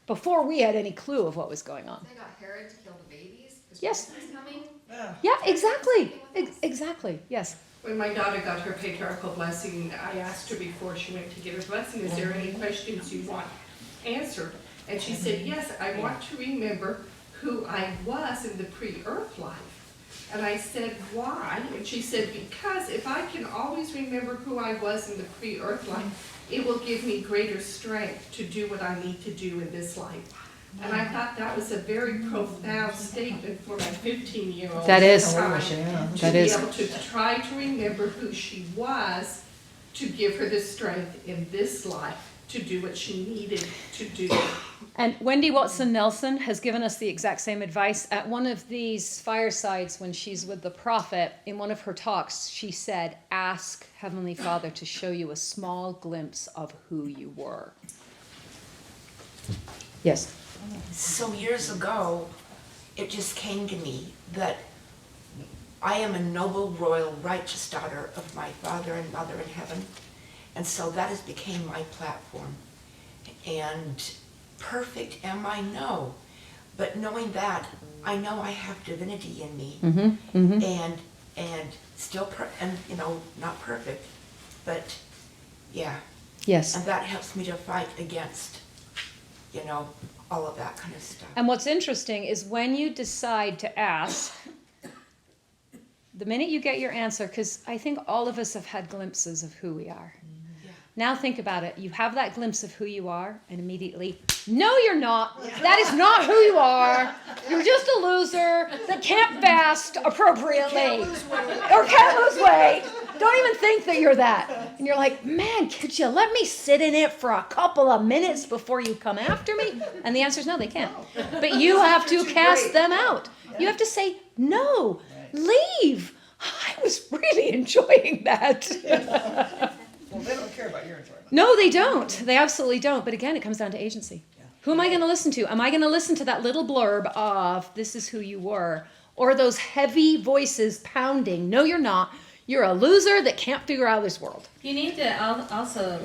before we had any clue of what was going on. They got Herod to kill the babies, because Yes. Christ is coming. Yeah, exactly. Exactly. Yes. When my daughter got her patriarchal blessing, I asked her before she went to get her blessing, is there any questions you want answered? And she said, yes, I want to remember who I was in the pre-earth life. And I said, why? And she said, because if I can always remember who I was in the pre-earth life, it will give me greater strength to do what I need to do in this life. And I thought that was a very profound statement for my 15-year-old. That is. To be able to try to remember who she was, to give her the strength in this life to do what she needed to do. And Wendy Watson Nelson has given us the exact same advice. At one of these firesides, when she's with the prophet, in one of her talks, she said, ask Heavenly Father to show you a small glimpse of who you were. Yes. So years ago, it just came to me that I am a noble, royal, righteous daughter of my Father and Mother in heaven. And so that has become my platform. And perfect am I? No. But knowing that, I know I have divinity in me. And still, not perfect, but yeah. Yes. And that helps me to fight against, all of that kind of stuff. And what's interesting is when you decide to ask, the minute you get your answer, because I think all of us have had glimpses of who we are. Yeah. Now think about it. You have that glimpse of who you are, and immediately, no, you're not. That is not who you are. You're just a loser that can't fast appropriately or can't lose weight. Don't even think that you're that. And you're like, man, could you let me sit in it for a couple of minutes before you come after me? And the answer is no, they can't. But you have to cast them out. You have to say, no, leave. I was really enjoying that. Well, they don't care about your enjoyment. No, they don't. They absolutely don't. But again, it comes down to agency. Who am I going to listen to? Am I going to listen to that little blurb of this is who you were? Or those heavy voices pounding, no, you're not. You're a loser that can't figure out this world. You need to also,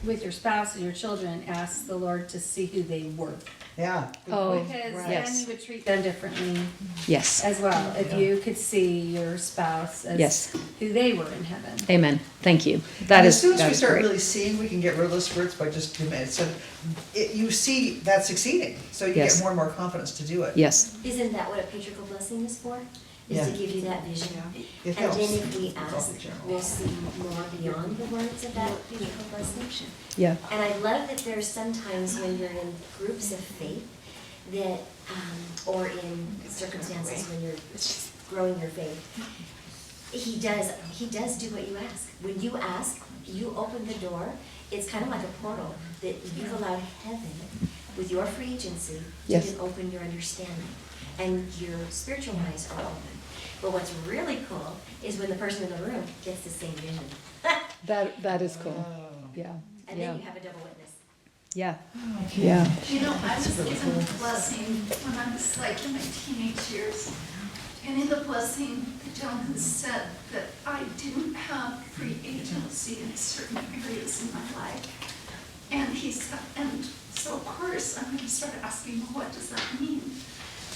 with your spouse and your children, ask the Lord to see who they were. Yeah. Oh, Because then yes. you would treat them differently Yes. as well. If you could see your spouse as Yes. who they were in heaven. Amen. Thank you. And as soon as we start really seeing, we can get rid of those spirits by just 2 minutes. So you see that succeeding, so you Yes. get more and more confidence to do it. Yes. Isn't that what a patriarchal blessing is for? Is Yeah. to give you that vision. It And helps. then if we It's all ask, general. we'll see more beyond the words of that patriarchal blessing. Yeah. And I love that there's sometimes when you're in groups of faith that, or in circumstances when you're growing your faith, he does do what you ask. When you ask, you open the door. It's kind of like a portal that you've allowed heaven with your free agency Yes. to then open your understanding. And your spiritual eyes are open. But what's really cool is when the person in the room gets the same vision. That is cool. Yeah. And Yeah. then you have a double witness. Yeah. Yeah. You know, I was given the blessing when I was like in my teenage years. And in the blessing, the gentleman said that I didn't have free agency in certain areas in my life. And he said, and so of course I'm going to start asking, well, what does that mean?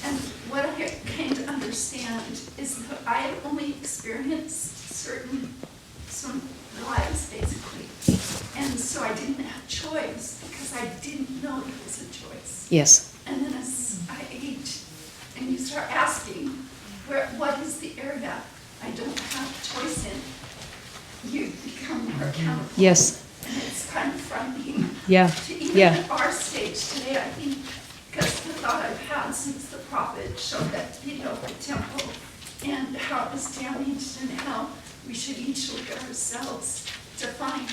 And what I came to understand is that I had only experienced some lives basically. And so I didn't have choice because I didn't know there was a choice. Yes. And then as I age and you start asking, what is the area I don't have choice in, you become more accountable. Yes. And it's kind of frightening. Yeah. To even Yeah. at our stage today, I think, because the thought I've had since the prophet showed that video of the temple and how it was damaged and how we should each look at ourselves to find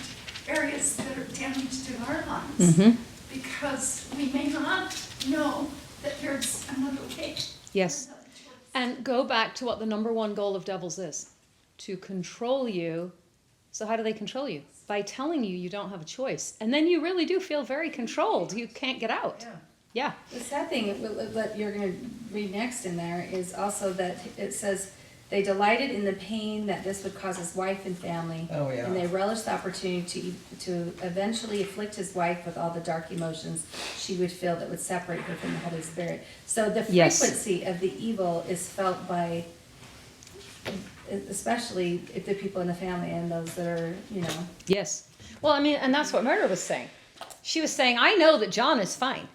areas that are damaged in our lives. Mhm. Because we may not know that there's another way. Yes. And go back to what the number one goal of devils is, to control you. So how do they control you? By telling you don't have a choice. And then you really do feel very controlled. You can't get out. Yeah. The sad thing that you're going to read next in there is also that it says, they delighted in the pain that this would cause his wife and family. Oh, yeah. And they relished the opportunity to eventually afflict his wife with all the dark emotions she would feel that would separate her from the Holy Spirit. So the frequency of the evil is felt by, especially if the people in the family and those that are, Yes. Well, I mean, and that's what Myrna was saying. She was saying, I know that John is fine.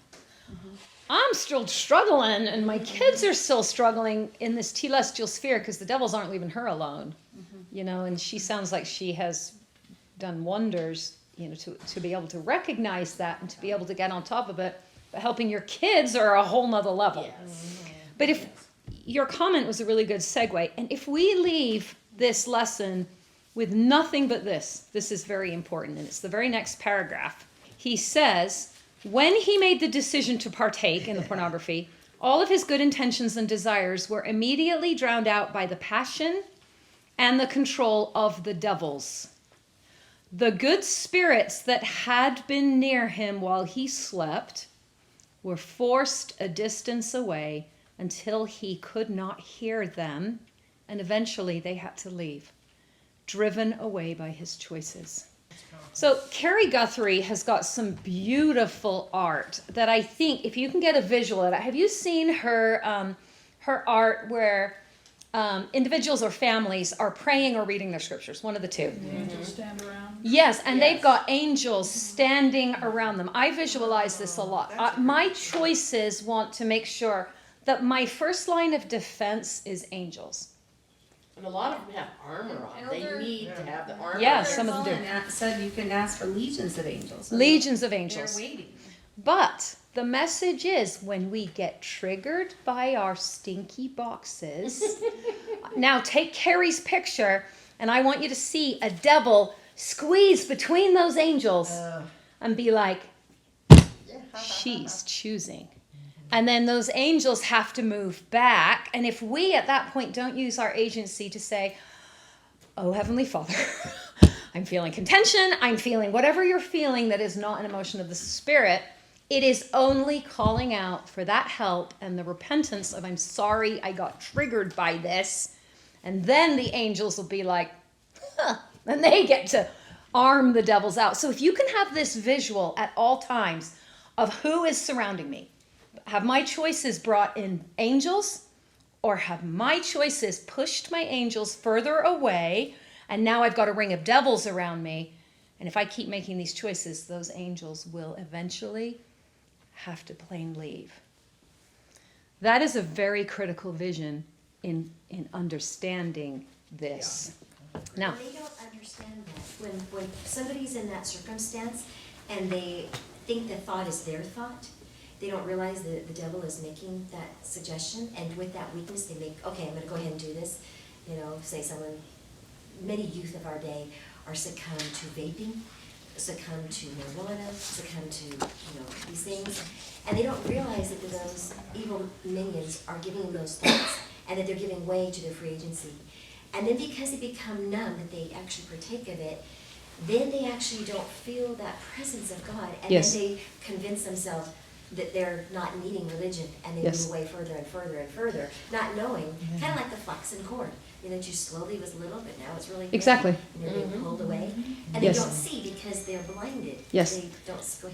I'm still struggling, and my kids are still struggling in this telestial sphere because the devils aren't leaving her alone, and she sounds like she has done wonders, to be able to recognize that and to be able to get on top of it. But helping your kids are a whole nother level. Yes. But if your comment was a really good segue, and if we leave this lesson with nothing but this is very important, and it's the very next paragraph. He says, when he made the decision to partake in the pornography, all of his good intentions and desires were immediately drowned out by the passion and the control of the devils. The good spirits that had been near him while he slept were forced a distance away until he could not hear them, and eventually they had to leave, driven away by his choices. So Carrie Guthrie has got some beautiful art that I think, if you can get a visual of it, have you seen her her art where individuals or families are praying or reading their scriptures? One of the two. The angels stand around. Yes, and they've got angels standing around them. I visualize this a lot. My choices want to make sure that my first line of defense is angels. And a lot of them have armor on. They need to have the armor. Yeah, some of them do. Said you can ask for legions of angels. Legions of angels. They're waiting. But the message is, when we get triggered by our stinky boxes, now take Carrie's picture, and I want you to see a devil squeeze between those angels and be like, she's choosing. And then those angels have to move back. And if we at that point don't use our agency to say, oh, Heavenly Father, I'm feeling contention, I'm feeling whatever you're feeling that is not an emotion of the Spirit, it is only calling out for that help and the repentance of, I'm sorry I got triggered by this. And then the angels will be like, and they get to arm the devils out. So if you can have this visual at all times of who is surrounding me, have my choices brought in angels, or have my choices pushed my angels further away, and now I've got a ring of devils around me, and if I keep making these choices, those angels will eventually have to plain leave. That is a very critical vision in understanding this. Now, they don't understand that. When somebody's in that circumstance and they think the thought is their thought, they don't realize that the devil is making that suggestion, and with that weakness they make, okay, I'm going to go ahead and do this. Say someone, many youth of our day are succumbed to vaping, succumb to marijuana, succumb to these things, and they don't realize that those evil minions are giving them those thoughts, and that they're giving way to their free agency. And then because they become numb, that they actually partake of it, then they actually don't feel that presence of God, and yes. then they convince themselves that they're not needing religion, and they yes. move away further and further and further, not knowing, kind of like the flaxen cord. That you slowly was little, but now it's really big, exactly. and they're being pulled away, and yes. they don't see because they're blinded. Yes. They don't. Go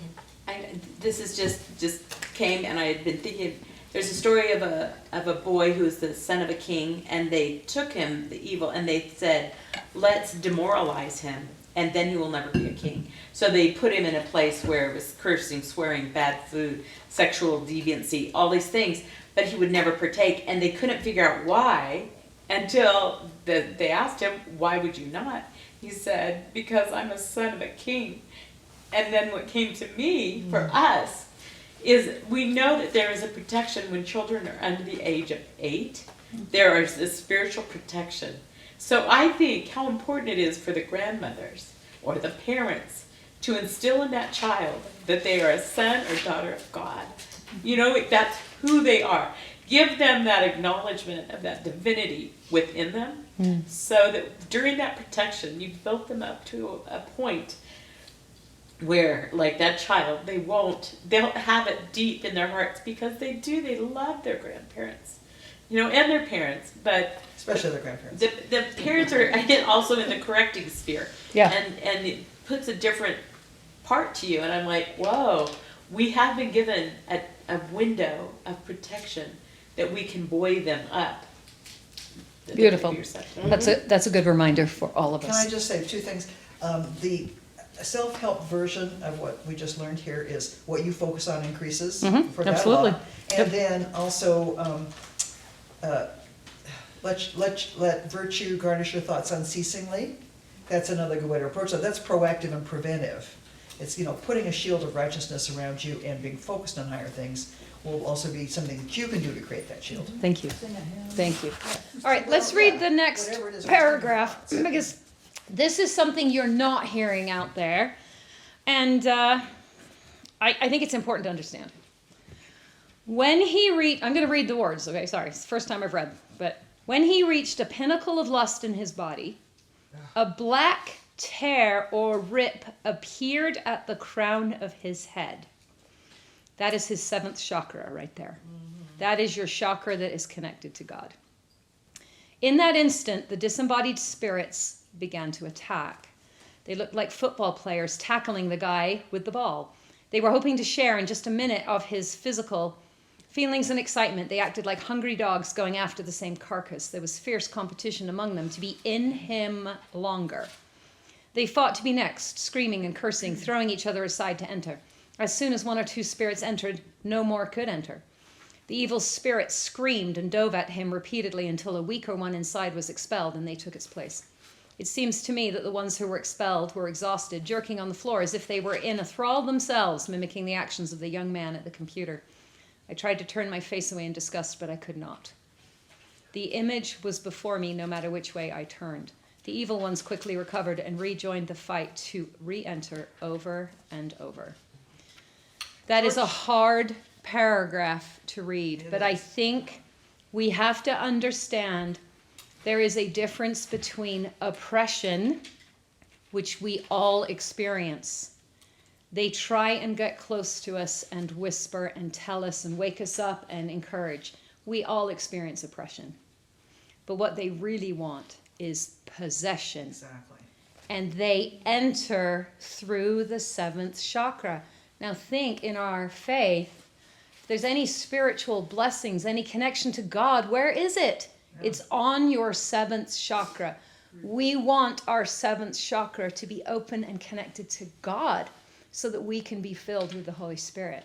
ahead. This is just came, and I had been thinking. There's a story of a boy who's the son of a king, and they took him, the evil, and they said, let's demoralize him, and then he will never be a king. So they put him in a place where it was cursing, swearing, bad food, sexual deviancy, all these things, but he would never partake, and they couldn't figure out why until they asked him, why would you not? He said, because I'm a son of a king. And then what came to me for us is we know that there is a protection when children are under the age of 8. There is a spiritual protection. So I think how important it is for the grandmothers or the parents to instill in that child that they are a son or daughter of God. That's who they are. give them that acknowledgement of that divinity within them, so that during that protection, you've built them up to a point where, like that child, they'll have it deep in their hearts because they love their grandparents, and their parents, but Especially their grandparents. the parents are also in the correcting sphere. Yeah. And it puts a different part to you. And I'm like, whoa, we have been given a window of protection that we can buoy them up. Beautiful. That's a good reminder for all of Can us. I just say two things? The self-help version of what we just learned here is what you focus on increases. For that absolutely. law. And then also, let virtue garnish your thoughts unceasingly. That's another good way to approach that. That's proactive and preventive. It's, putting a shield of righteousness around you and being focused on higher things will also be something that you can do to create that shield. Thank you. Thank you. All right, let's read the next Whatever it is, paragraph, because this is something you're not hearing out there. And I think it's important to understand. When I'm going to read the words, okay? Sorry, it's the first time I've read. But when he reached a pinnacle of lust in his body, a black tear or rip appeared at the crown of his head. That is his seventh chakra right there. That is your chakra that is connected to God. In that instant, the disembodied spirits began to attack. They looked like football players tackling the guy with the ball. They were hoping to share in just a minute of his physical feelings and excitement. They acted like hungry dogs going after the same carcass. There was fierce competition among them to be in him longer. They fought to be next, screaming and cursing, throwing each other aside to enter. As soon as one or two spirits entered, no more could enter. The evil spirit screamed and dove at him repeatedly until a weaker one inside was expelled, and they took its place. It seems to me that the ones who were expelled were exhausted, jerking on the floor as if they were in a thrall themselves, mimicking the actions of the young man at the computer. I tried to turn my face away in disgust, but I could not. The image was before me no matter which way I turned. The evil ones quickly recovered and rejoined the fight to re-enter over and over. That is a hard paragraph to read, but I think we have to understand there is a difference between oppression, which we all experience. They try and get close to us and whisper and tell us and wake us up and encourage. We all experience oppression. But what they really want is possession. Exactly. And they enter through the seventh chakra. Now think, in our faith, if there's any spiritual blessings, any connection to God, where is it? Yeah. It's on your seventh chakra. We want our seventh chakra to be open and connected to God so that we can be filled with the Holy Spirit.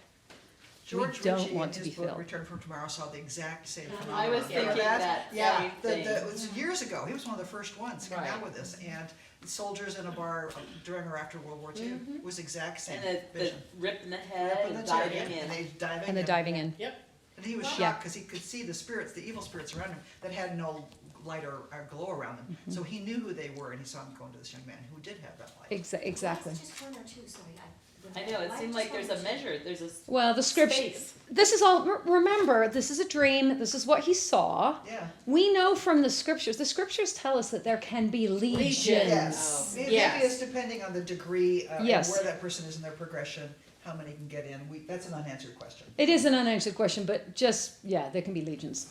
George we don't Ritchie, want in to his be book filled. Return from Tomorrow, saw the exact same I phenomenon. was thinking that Yeah, same thing. it was years ago. He was one of the first ones to come out with this. And soldiers in a bar during or after World War II was the exact same And the vision. rip in the head Rip in and the chair, diving in. And they diving in. Yep. And he was shocked because he could see the spirits, the evil spirits around him that had no light or glow around them. So he knew who they were, and he saw them going to this young man who did have that light. Exactly. Just one or two, sorry. I know, it seemed like there's a measure, there's a Well, the scripture, space. this is all, remember, this is a dream, this is what he saw. Yeah. We know from the scriptures tell us that there can be legions. Yes. Maybe Yes. it's depending on the degree Yes. and where that person is in their progression, how many can get in. That's an unanswered question. It is an unanswered question, but there can be legions.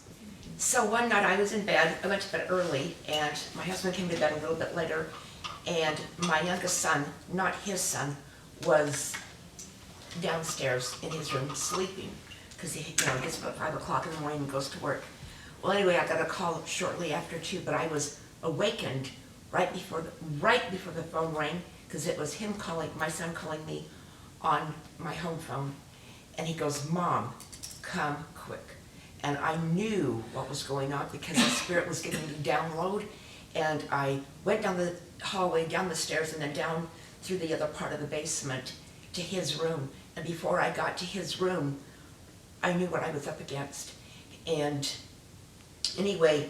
So one night I was in bed, I went to bed early, and my husband came to bed a little bit later, and my youngest son, not his son, was downstairs in his room sleeping, because he gets about 5 o'clock in the morning and goes to work. Well, anyway, I got a call shortly after 2, but I was awakened right before the phone rang, because it was him calling, my son calling me on my home phone, and he goes, "Mom, come quick." And I knew what was going on because the Spirit was giving me download, and I went down the hallway, down the stairs, and then down through the other part of the basement to his room. And before I got to his room, I knew what I was up against. And anyway,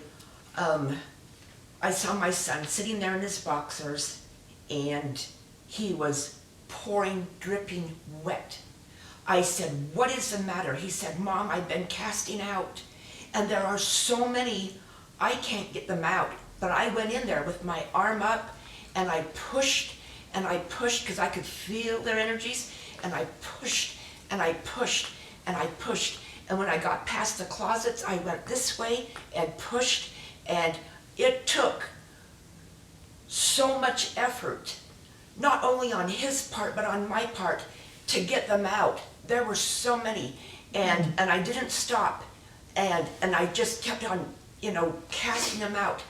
I saw my son sitting there in his boxers, and he was pouring, dripping wet. I said, "What is the matter?" He said, "Mom, I've been casting out." And there are so many, I can't get them out. But I went in there with my arm up, and I pushed, because I could feel their energies, and I pushed, and I pushed, and I pushed. And when I got past the closets, I went this way and pushed, and it took so much effort, not only on his part, but on my part, to get them out. There were so many, and I didn't stop, and I just kept on, casting them out,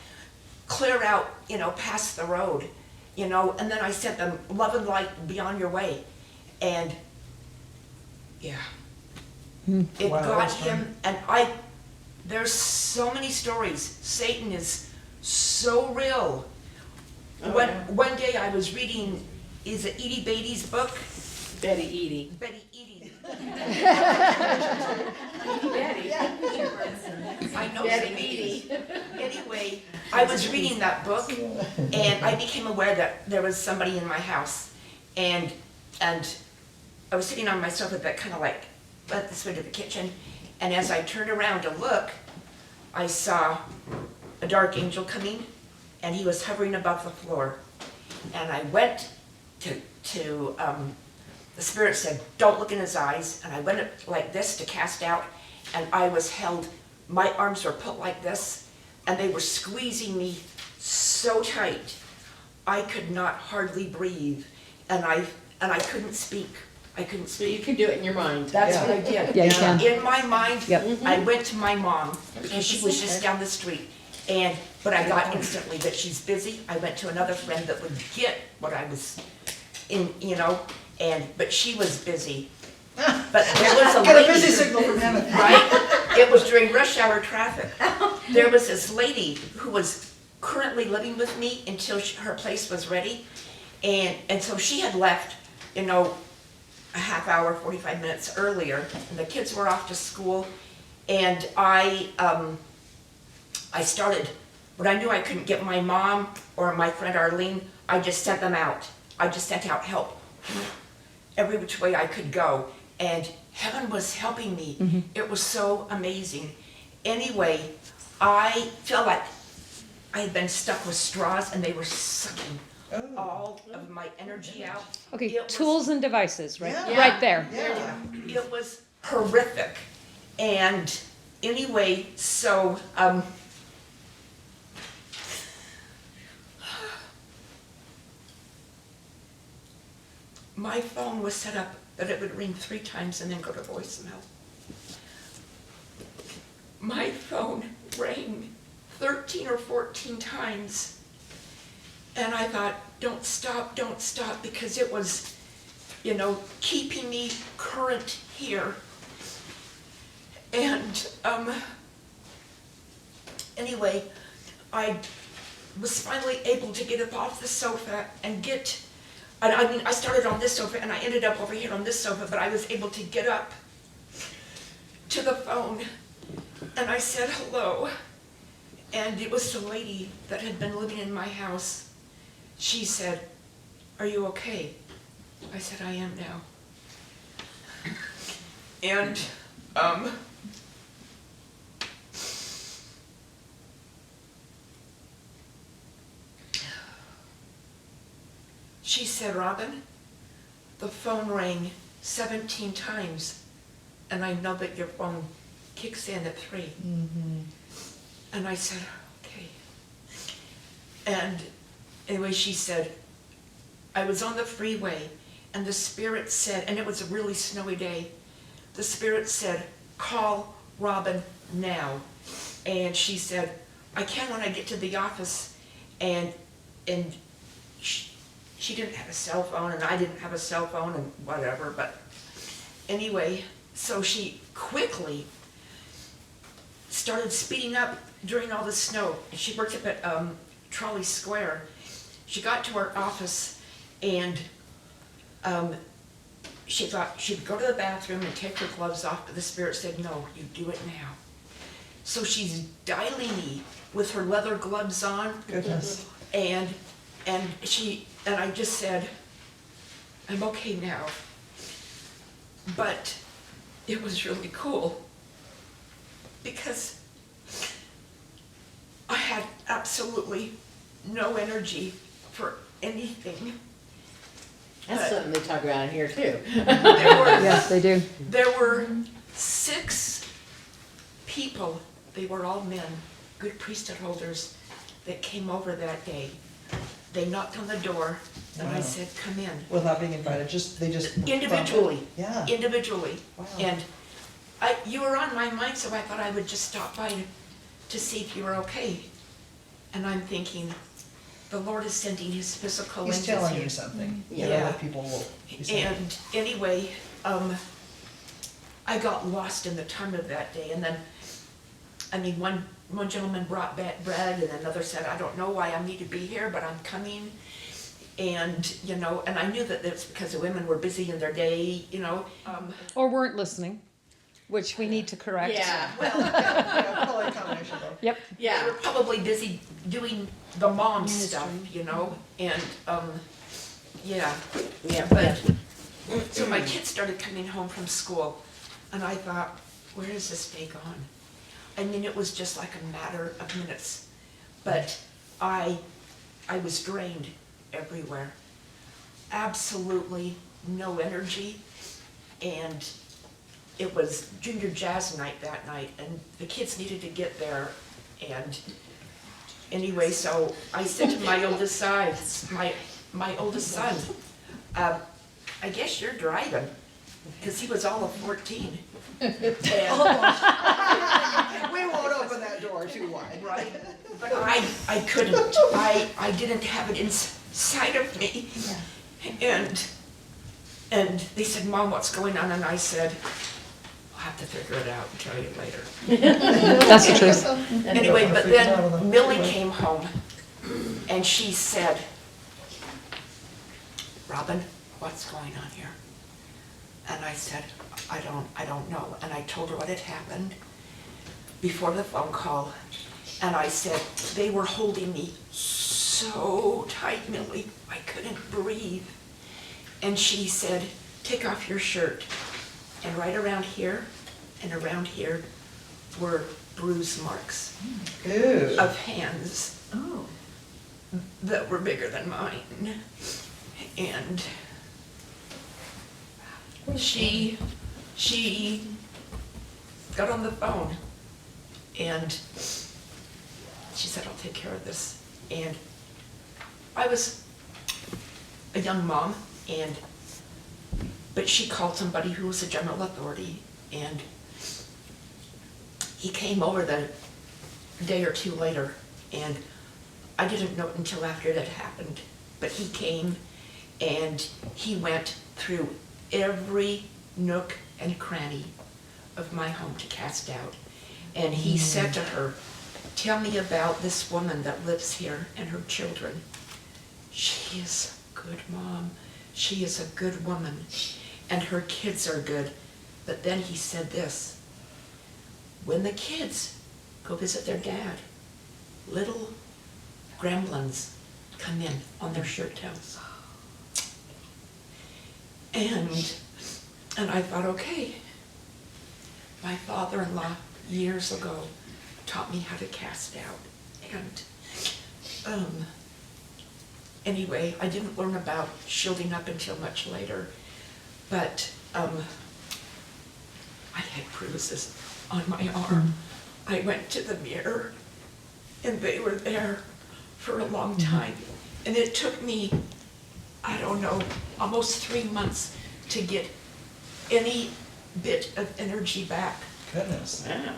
clear out, past the road, and then I sent them, love and light, be on your way. And yeah, it Wow, got that's him, and there's so many stories. Satan is so real. One day I was reading, is it Edie Beatty's book? Betty Edie. Betty Edie. Betty. I know Betty some Edie. Edies. Anyway, I was reading that book, and I became aware that there was somebody in my house, and I was sitting on my sofa that kind of like went this way to the kitchen, and as I turned around to look, I saw a dark angel coming, and he was hovering above the floor. And I went to the Spirit said, don't look in his eyes, and I went like this to cast out, and I was held, my arms were put like this, and they were squeezing me so tight, I could not hardly breathe, and I couldn't speak. I couldn't speak. You can do it in your mind. That's what I did. Yeah, you can. In my mind, Yep. I went to my mom, because she was just down the street, but I got instantly that she's busy. I went to another friend that would get what I was in, but she was busy. But there was a Get lady. a busy signal from Emmett. Right? It was during rush hour traffic. There was this lady who was currently living with me until her place was ready. And so she had left, a half hour, 45 minutes earlier, and the kids were off to school. And I started, when I knew I couldn't get my mom or my friend Arlene, I just sent them out. I just sent out help every which way I could go. And heaven was helping me. Mm-hmm. It was so amazing. Anyway, I felt like I had been stuck with straws and they were sucking all of my energy out. Okay, It was- tools and devices, right? Yeah. Right there. Yeah. It was horrific. And anyway, so, my phone was set up that it would ring 3 times and then go to voicemail. My phone rang 13 or 14 times. And I thought, don't stop, because it was, keeping me current here. And anyway, I was finally able to get up off the sofa and I started on this sofa and I ended up over here on this sofa, but I was able to get up to the phone and I said hello. And it was the lady that had been living in my house. She said, are you okay? I said, I am now. And she said, Robin, the phone rang 17 times, and I know that your phone kicks in at 3. Mm-hmm. And I said, okay. And anyway, she said, I was on the freeway, and the Spirit said, and it was a really snowy day, the Spirit said, call Robin now. And she said, I can when I get to the office. And she didn't have a cell phone, and I didn't have a cell phone, and whatever, but anyway, so she quickly started speeding up during all the snow. She worked up at Trolley Square. She got to her office, and she thought she'd go to the bathroom and take her gloves off, but the Spirit said, no, you do it now. So she's dialing me with her leather gloves on. Goodness. And I just said, I'm okay now. But it was really cool because absolutely no energy for anything. That's something they talk about in here too. Yes, they do. There were 6 people, they were all men, good priesthood holders, that came over that day. They knocked on the door, and I Wow. said, come in. Without being invited, they just. Individually. Yeah. Individually. Wow. And you were on my mind, so I thought I would just stop by to see if you were okay. And I'm thinking, the Lord is sending his physical He's angels telling here. you something. Yeah. That people will be saying. And anyway, I got lost in the time of that day, and then, one gentleman brought back bread, and another said, I don't know why I need to be here, but I'm coming. And, and I knew that it's because the women were busy in their day, Or weren't listening, which we need to correct. Yeah. Yeah, probably a combination of both. Yep. They Yeah. were probably busy doing the mom stuff, and, yeah. Yeah. But, so my kids started coming home from school, and I thought, where has this day gone? It was just like a matter of minutes. But I was drained everywhere. Absolutely no energy. And it was junior jazz night that night, and the kids needed to get there. And anyway, so I said to my oldest son, my oldest son, I guess you're driving, because he was all of 14. And, We won't open that door too wide. right, but I couldn't. I didn't have it inside of me. And they said, Mom, what's going on? And I said, I'll have to figure it out and tell you later. That's the truth. Anyway, but then Millie came home, and she said, Robin, what's going on here? And I said, I don't know. And I told her what had happened before the phone call. And I said, they were holding me so tight, Millie, I couldn't breathe. And she said, take off your shirt. And right around here and around here were bruise marks Ew. of hands that were bigger than mine. And she got on the phone, and she said, I'll take care of this. And I was a young mom, but she called somebody who was a general authority, and he came over the day or two later, and I didn't know it until after it had happened, but he came and he went through every nook and cranny of my home to cast out. And he said to her, tell me about this woman that lives here and her children. She is a good mom. She is a good woman. And her kids are good. But then he said this, when the kids go visit their dad, little gremlins come in on their shirt tails. And I thought, okay, my father-in-law years ago taught me how to cast out. And anyway, I didn't learn about shielding up until much later, but I had bruises on my arm. I went to the mirror, and they were there for a long time. And it took me, I don't know, almost 3 months to get any bit of energy back. Goodness. Wow.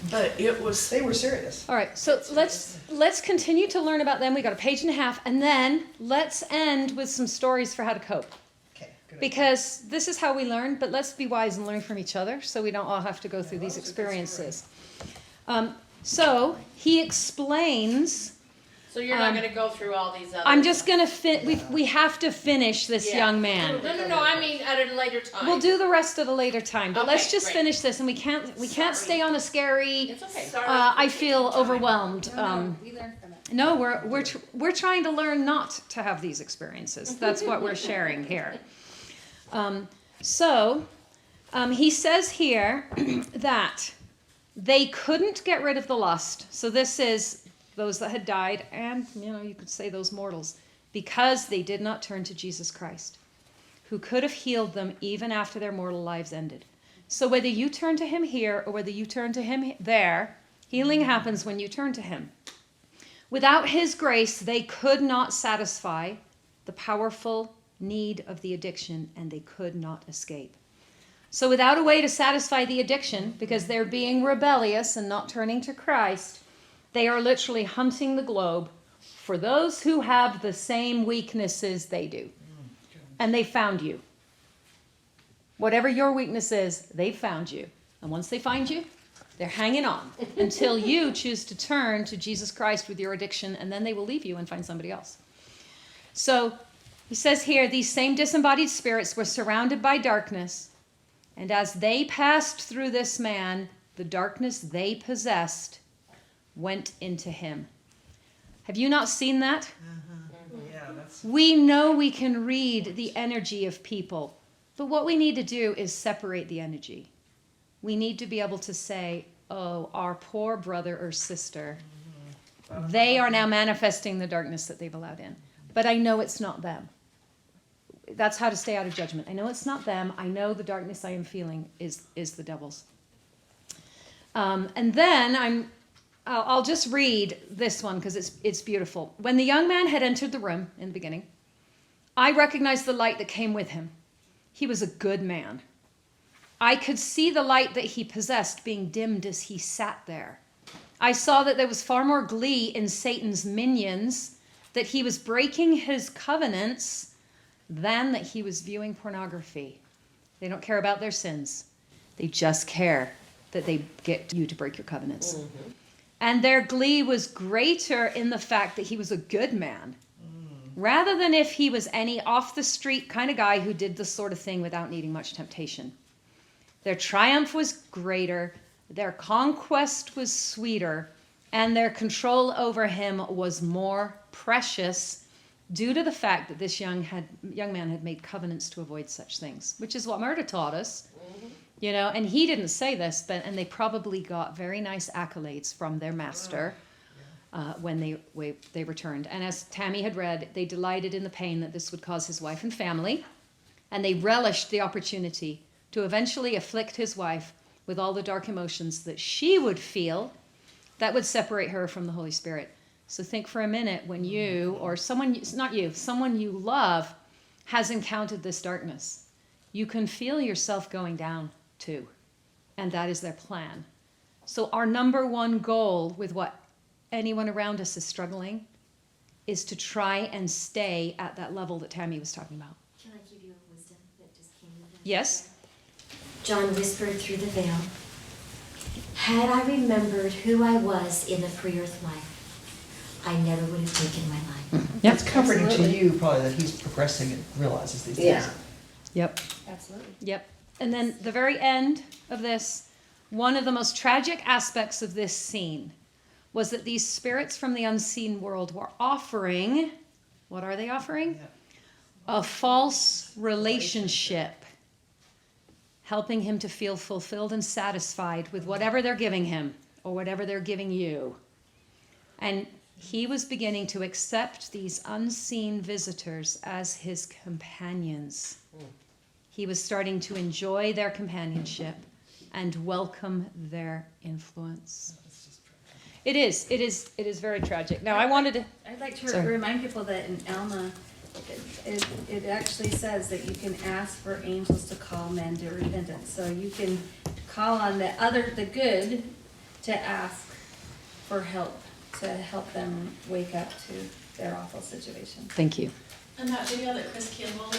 But it was, They were serious. All right, so let's continue to learn about them. We got a page and a half, and then let's end with some stories for how to cope. Okay, good. Because this is how we learn, but let's be wise and learn from each other so we don't all have to go through these experiences. So he explains. So you're not gonna go through all these other. I'm just gonna we have to finish this Yeah. young man. No, I mean at a later time. We'll do the rest at a later time, but Okay, let's just great. finish this, and we can't stay on a scary. It's okay. I feel overwhelmed. We learned from it. No, we're trying to learn not to have these experiences. That's what we're sharing here. He says here that they couldn't get rid of the lust. So this is those that had died, and, you could say those mortals, because they did not turn to Jesus Christ, who could have healed them even after their mortal lives ended. So whether you turn to him here or whether you turn to him there, healing happens when you turn to him. Without his grace, they could not satisfy the powerful need of the addiction, and they could not escape. So without a way to satisfy the addiction, because they're being rebellious and not turning to Christ, they are literally hunting the globe for those who have the same weaknesses they do. And they found you. Whatever your weakness is, they found you. And once they find you, they're hanging on until you choose to turn to Jesus Christ with your addiction, and then they will leave you and find somebody else. So he says here, these same disembodied spirits were surrounded by darkness, and as they passed through this man, the darkness they possessed went into him. Have you not seen that? Yeah, that's... We know we can read the energy of people, but what we need to do is separate the energy. We need to be able to say, oh, our poor brother or sister, they are now manifesting the darkness that they've allowed in. But I know it's not them. That's how to stay out of judgment. I know it's not them. I know the darkness I am feeling is the devil's. And then I'll just read this one because it's beautiful. When the young man had entered the room in the beginning, I recognized the light that came with him. He was a good man. I could see the light that he possessed being dimmed as he sat there. I saw that there was far more glee in Satan's minions, that he was breaking his covenants, than that he was viewing pornography. They don't care about their sins. They just care that they get you to break your covenants. Mm-hmm. And their glee was greater in the fact that he was a good man, rather than if he was any off-the-street kind of guy who did this sort of thing without needing much temptation. Their triumph was greater, their conquest was sweeter, and their control over him was more precious due to the fact that this young man had made covenants to avoid such things, which is what murder taught us. Mm-hmm. And he didn't say this, and they probably got very nice accolades from their master when they returned. And as Tammy had read, they delighted in the pain that this would cause his wife and family, and they relished the opportunity to eventually afflict his wife with all the dark emotions that she would feel that would separate her from the Holy Spirit. So think for a minute when you, or someone you love has encountered this darkness. You can feel yourself going down too. And that is their plan. So our number one goal with what anyone around us is struggling is to try and stay at that level that Tammy was talking about. Can I give you a wisdom that just came with that? Yes? John whispered through the veil, had I remembered who I was in the pre-earth life, I never would have taken my life. Yep. It's comforting Absolutely. to you probably that he's progressing and realizes these things. Yeah. Yep. Absolutely. Yep. And then the very end of this, one of the most tragic aspects of this scene was that these spirits from the unseen world were offering, what are they offering? A false relationship, helping him to feel fulfilled and satisfied with whatever they're giving him or whatever they're giving you. And he was beginning to accept these unseen visitors as his companions. He was starting to enjoy their companionship and welcome their influence. It is very tragic. Now, I'd like to Sorry. remind people that in Alma, it actually says that you can ask for angels to call men to repentance. So you can call on the good to ask for help, to help them wake up to their awful situation. Thank you. And that video that Chris Kimball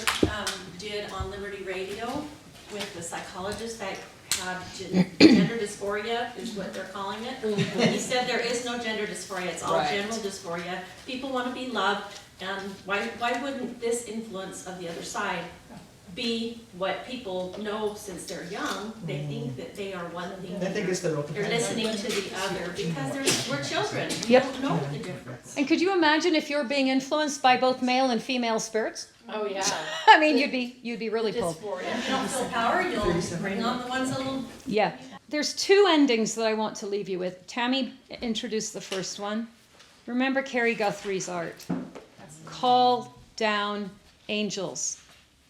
did on Liberty Radio with the psychologist that had gender dysphoria is what they're calling it. He said there is no gender dysphoria, it's all general dysphoria. People want to be loved, and why wouldn't this influence of the other side be what people know since they're young? They think that they are one thing. They think it's their open. They're listening to the other because we're children. We Yep. don't know the difference. And could you imagine if you're being influenced by both male and female spirits? Oh, yeah. I mean, you'd be really pulled. If you don't feel power, you'll bring on the ones that'll. Yeah. There's two endings that I want to leave you with. Tammy introduced the first one. Remember Carrie Guthrie's art. Call down angels.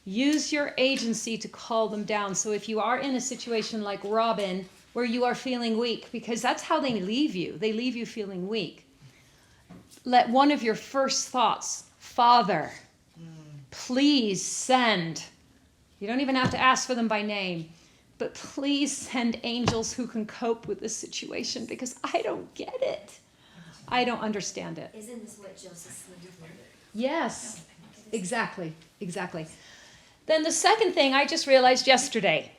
Use your agency to call them down. So if you are in a situation like Robin, where you are feeling weak, because that's how they leave you. They leave you feeling weak. Let one of your first thoughts, Father, please send. You don't even have to ask for them by name, but please send angels who can cope with this situation, because I don't get it. I don't understand it. Isn't this what Joseph Smith did? Yes, exactly. Then the second thing I just realized yesterday.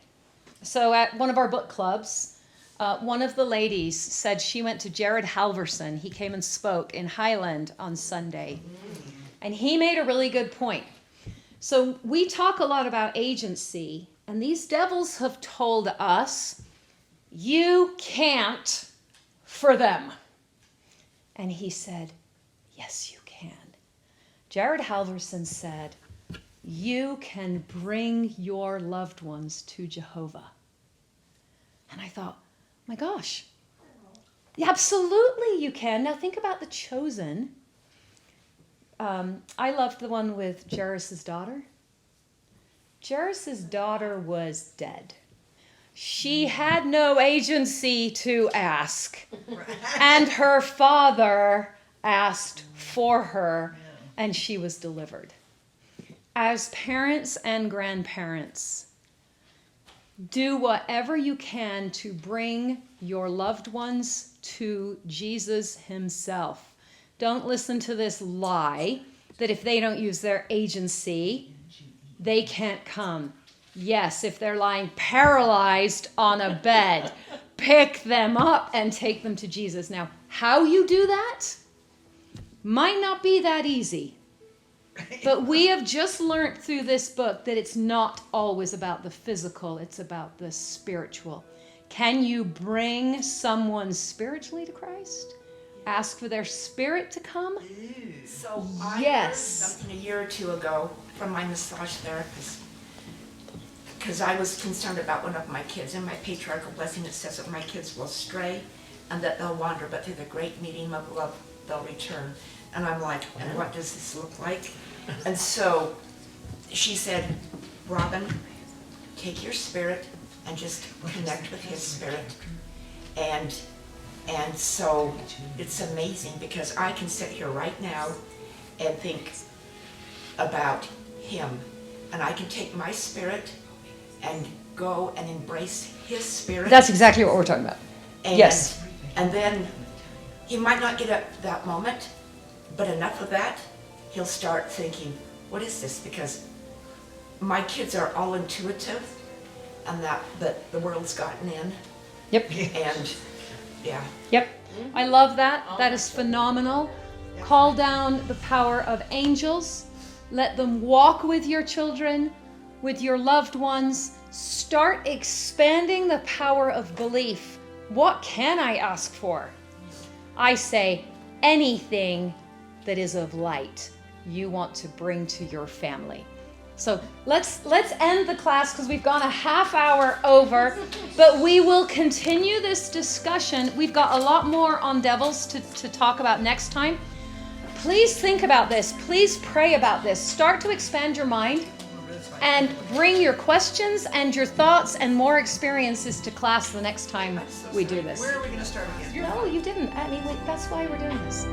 So at one of our book clubs, one of the ladies said she went to Jared Halverson. He came and spoke in Highland on Sunday. And he made a really good point. So we talk a lot about agency, and these devils have told us, you can't for them. And he said, yes, you can. Jared Halverson said, you can bring your loved ones to Jehovah. And I thought, my gosh, yeah, absolutely you can. Now think about The Chosen. I loved the one with Jairus' daughter. Jairus' daughter was dead. She had no agency to ask. And her father asked for her, and she was delivered. As parents and grandparents, do whatever you can to bring your loved ones to Jesus himself. Don't listen to this lie that if they don't use their agency, they can't come. Yes, if they're lying paralyzed on a bed, pick them up and take them to Jesus. Now, how you do that might not be that easy. But we have just learned through this book that it's not always about the physical, it's about the spiritual. Can you bring someone spiritually to Christ? Ask for their spirit to come? So I Yes. heard something a year or two ago from my massage therapist, because I was concerned about one of my kids. In my patriarchal blessing, it says that my kids will stray and that they'll wander, but through the great medium of love, they'll return. And I'm like, and what does this look like? And so she said, Robin, take your spirit and just connect with his spirit. And so it's amazing, because I can sit here right now and think about him. And I can take my spirit and go and embrace his spirit. That's exactly what we're talking about. Yes. And then he might not get up that moment, but enough of that, he'll start thinking, what is this? Because my kids are all intuitive, and that the world's gotten in. Yep. And yeah. Yep. I love that. That is phenomenal. Call down the power of angels. Let them walk with your children, with your loved ones. Start expanding the power of belief. What can I ask for? I say anything that is of light you want to bring to your family. So let's end the class, because we've gone a half hour over, but we will continue this discussion. We've got a lot more on devils to talk about next time. Please think about this. Please pray about this. Start to expand your mind and bring your questions and your thoughts and more experiences to class the next time we do this. Where are we going to start again? No, you didn't. I mean, that's why we're doing this.